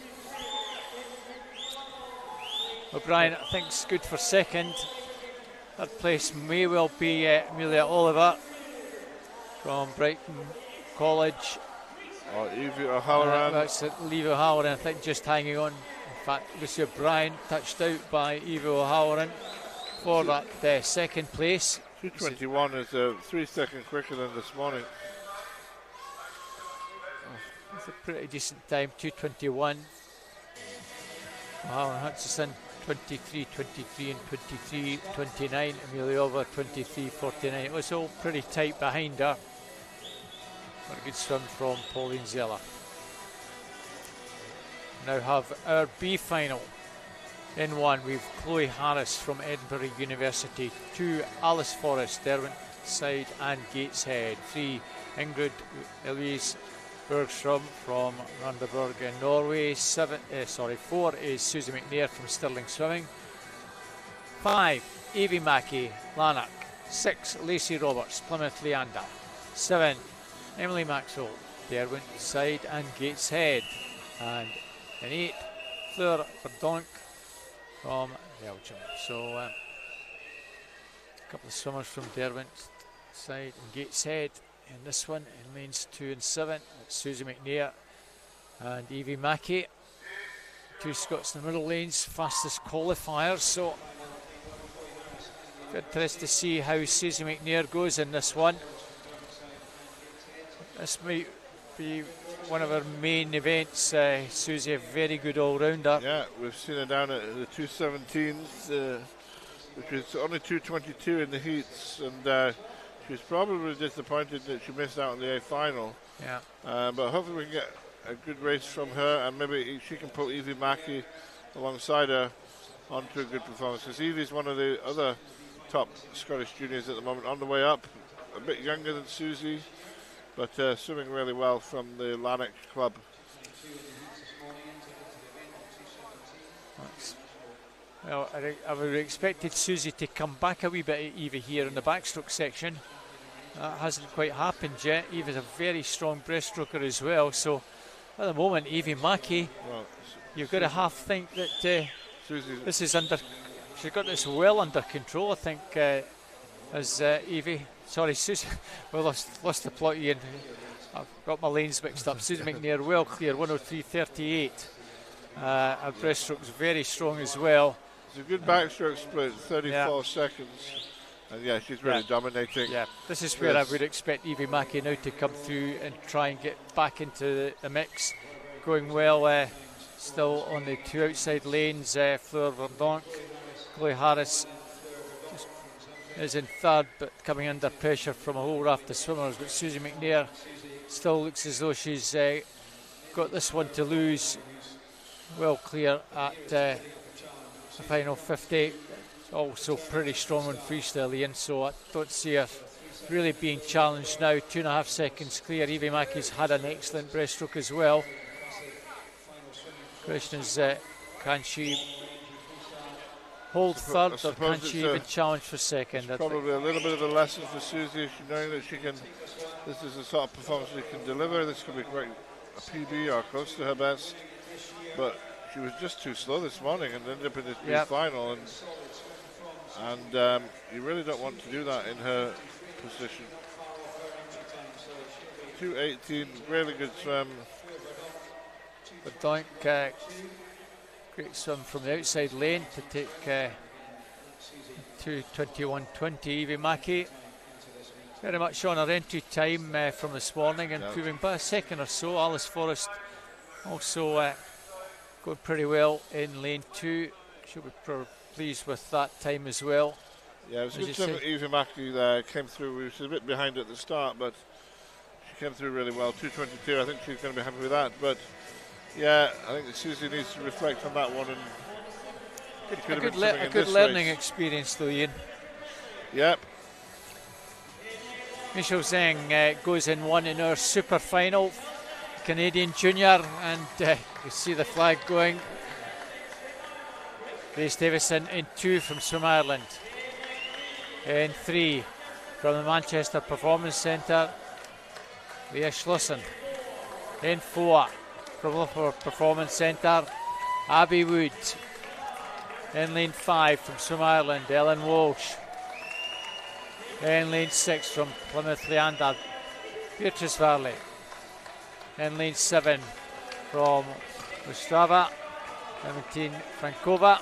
O'Brien, I think, is good for second. Third place may well be Amelia Oliver from Brighton College. Or Evie O'Halloran. That's Evie O'Halloran, I think, just hanging on. In fact, Lucy O'Brien touched out by Evie O'Halloran for that second place. 2:21 is 3 seconds quicker than this morning. It's a pretty decent time, 2:21. O'Halloran Hutchison 23:23 and 23:29. Amelia Oliver 23:49. It was all pretty tight behind her. What a good swim from Pauline Zeller. Now have our B final in 1. We've Chloe Harris from Edinburgh University. 2, Alice Forrest, Derwentside and Gateshead. 3, Ingrid Elise Bergstrom from Randaberg in Norway. 4 is Susie McNair from Stirling Swimming. 5, Evie Mackey, Lanark. 6, Lacey Roberts, Plymouth Leander. 7, Emily Maxwell, Derwentside and Gateshead. And in 8, Fleur Verdonk from Belgium. So a couple of swimmers from Derwentside and Gateshead in this one in lanes 2 and 7. It's Susie McNair and Evie Mackey. 2 Scots in the middle lanes, fastest qualifiers. So interested to see how Susie McNair goes in this one. This might be one of our main events. Susie, a very good all-rounder. Yeah, we've seen her down at the 2:17s, which is only 2:22 in the heats, and she's probably disappointed that she missed out on the A final. Yeah. But hopefully we can get a good race from her, and maybe she can pull Evie Mackey alongside her onto a good performance. Because Evie's one of the other top Scottish juniors at the moment, on the way up a bit younger than Susie, but swimming really well from the Lanark club. Well, I would have expected Susie to come back a wee bit at Evie here in the backstroke section. That hasn't quite happened yet. Eva's a very strong breaststroker as well, so at the moment Evie Mackey, well, you've got to half think that this is under, she's got this well under control, I think, as Evie, sorry Susie, well lost the plot, Ian, I've got my lanes mixed up. Susie McNair well clear, 103.38. Her breaststroke's very strong as well. It's a good backstroke split, 34 seconds. And yeah, she's really dominating. Yeah, this is where I would expect Evie Mackey now to come through and try and get back into the mix. Going well, still on the two outside lanes, Fleur Verdonk. Chloe Harris is in third, but coming under pressure from a whole raft of swimmers. But Susie McNair still looks as though she's got this one to lose. Well clear at the final 50. Also pretty strong on freestyle, Ian, so I don't see her really being challenged now. 2.5 seconds clear. Evie Mackey's had an excellent breaststroke as well. Question is, can she hold third, or can she even challenge for second? Probably a little bit of a lesson for Susie, knowing that she can, this is the sort of performance she can deliver. This could be quite a PB or close to her best, but she was just too slow this morning and ended up in this B final, and you really don't want to do that in her position. 2:18, really good swim. But Doink, great swim from the outside lane to take 2:21.20. Evie Mackey very much on her entry time from this morning, improving by a second or so. Alice Forrest also going pretty well in lane 2. She'll be pleased with that time as well. Yeah, it was a good swim. Evie Mackey came through. She was a bit behind at the start, but she came through really well. 2:22, I think she's going to be happy with that. But yeah, I think that Susie needs to reflect on that one. And a good learning experience though, Ian. Yep. Michelle Zhang goes in 1 in our super final, Canadian junior, and you see the flag going. Grace Davison in 2 from Swim Ireland. In 3 from the Manchester Performance Centre, Leah Schlossen. In 4 from Loughborough Performance Centre, Abby Wood. In lane 5 from Swim Ireland, Ellen Walsh. In lane 6 from Plymouth Leander, Beatrice Varley. In lane 7 from Ostrava, Clementine Frankova.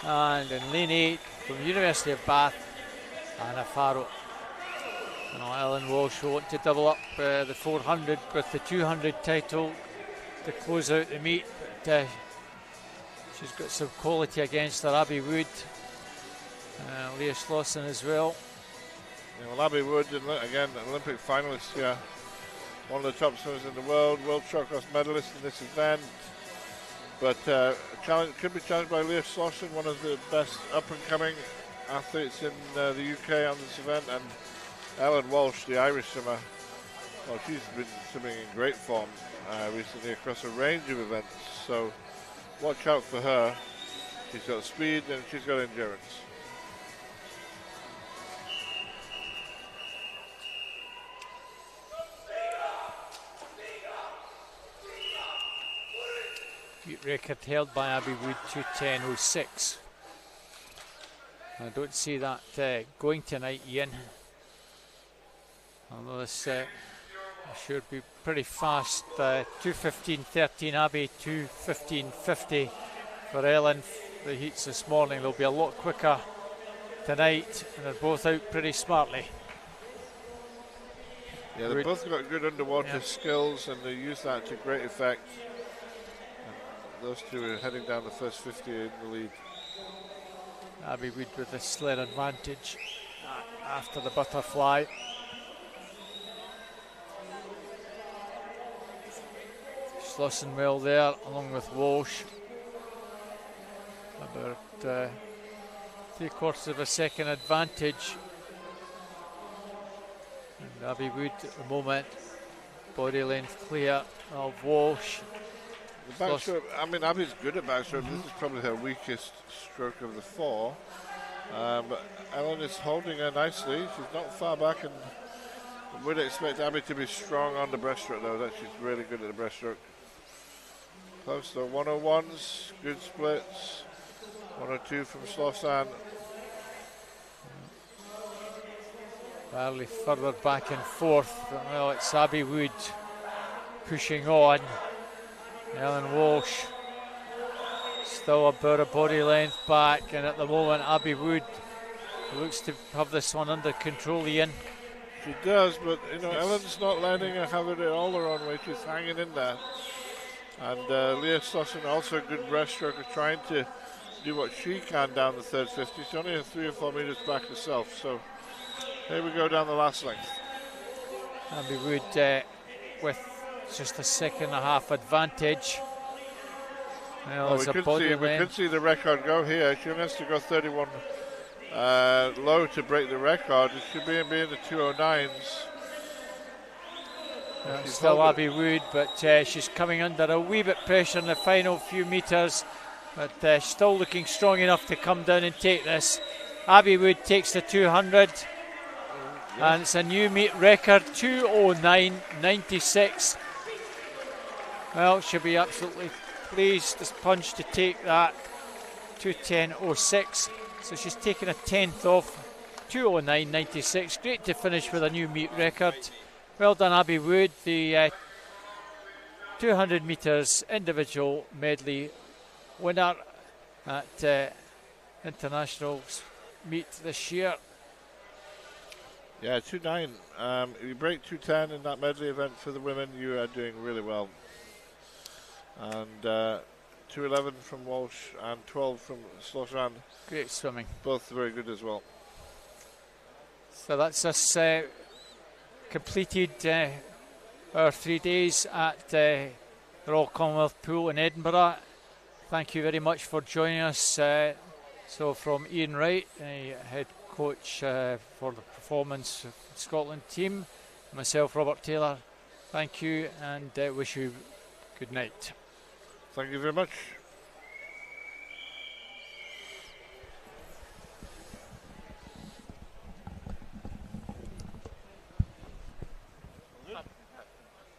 And in lane 8 from University of Bath, Anna Farrow. Ellen Walsh will want to double up the 400 with the 200 title to close out the meet, but she's got some quality against her. Abby Wood, Leah Schlossen as well. Yeah, well, Abby Wood, again, an Olympic finalist here, one of the top swimmers in the world short cross medalist in this event. But could be challenged by Leah Schlossen, one of the best up-and-coming athletes in the UK on this event, and Ellen Walsh, the Irish swimmer. Well, she's been swimming in great form recently across a range of events, so watch out for her. She's got speed and she's got endurance. Record held by Abby Wood, 2:10.06. I don't see that going tonight, Ian. Although this should be pretty fast. 2:15.13 Abby, 2:15.50 for Ellen. The heats this morning, they'll be a lot quicker tonight, and they're both out pretty smartly. Yeah, they've both got good underwater skills, and they use that to great effect. Those two are heading down the first 50 in the lead. Abby Wood with a sled advantage after the butterfly. Schlossen well there, along with Walsh. About 3/4 of a second advantage. And Abby Wood at the moment, body length clear of Walsh. The backstroke, I mean, Abby's good at backstroke. This is probably her weakest stroke of the four. But Ellen is holding her nicely. She's not far back, and would expect Abby to be strong on the breaststroke, though. That she's really good at the breaststroke. Close to 101s, good splits. 102 from Slossan. Barely further back and forth. Well, it's Abby Wood pushing on. Ellen Walsh still about a body length back, and at the moment Abby Wood looks to have this one under control, Ian. She does, but you know, Ellen's not letting her have it all her own way. She's hanging in there. And Leah Slossan, also a good breaststroker, trying to do what she can down the third 50. She's only 3 or 4 meters back herself. So here we go down the last length. Abby Wood with just a second and a half advantage. Well, we could see the record go here. She only has to go 31 low to break the record. It should be in the 209s. Still Abby Wood, but she's coming under a wee bit pressure in the final few meters, but still looking strong enough to come down and take this. Abby Wood takes the 200, and it's a new meet record, 2:09.96. Well, she'll be absolutely pleased this punch to take that 2:10.06. So she's taken a tenth off, 2:09.96. Great to finish with a new meet record. Well done, Abby Wood, the 200 metres individual medley winner at international meet this year. Yeah, 2:09. If you break 2:10 in that medley event for the women, you are doing really well. And 2:11 from Walsh and 12 from Slossan. Great swimming. Both very good as well. So that's us completed our 3 days at the Royal Commonwealth Pool in Edinburgh. Thank you very much for joining us. So from Ian Wright, the head coach for the Performance Scotland team, myself, Robert Taylor, thank you, and wish you good night. Thank you very much.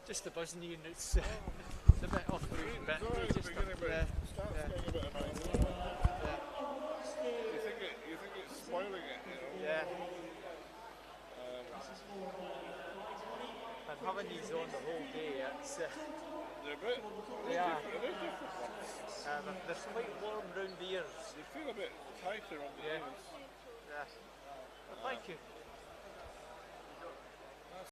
Just the buzzing, Ian. It's a bit off the beat, but just You think it's spoiling it? You know? Yeah. And having these on the whole day, it's they're a bit. they are. They're different ones. They're quite warm round the ears. They feel a bit tighter on the ears. Yeah. Well, thank you.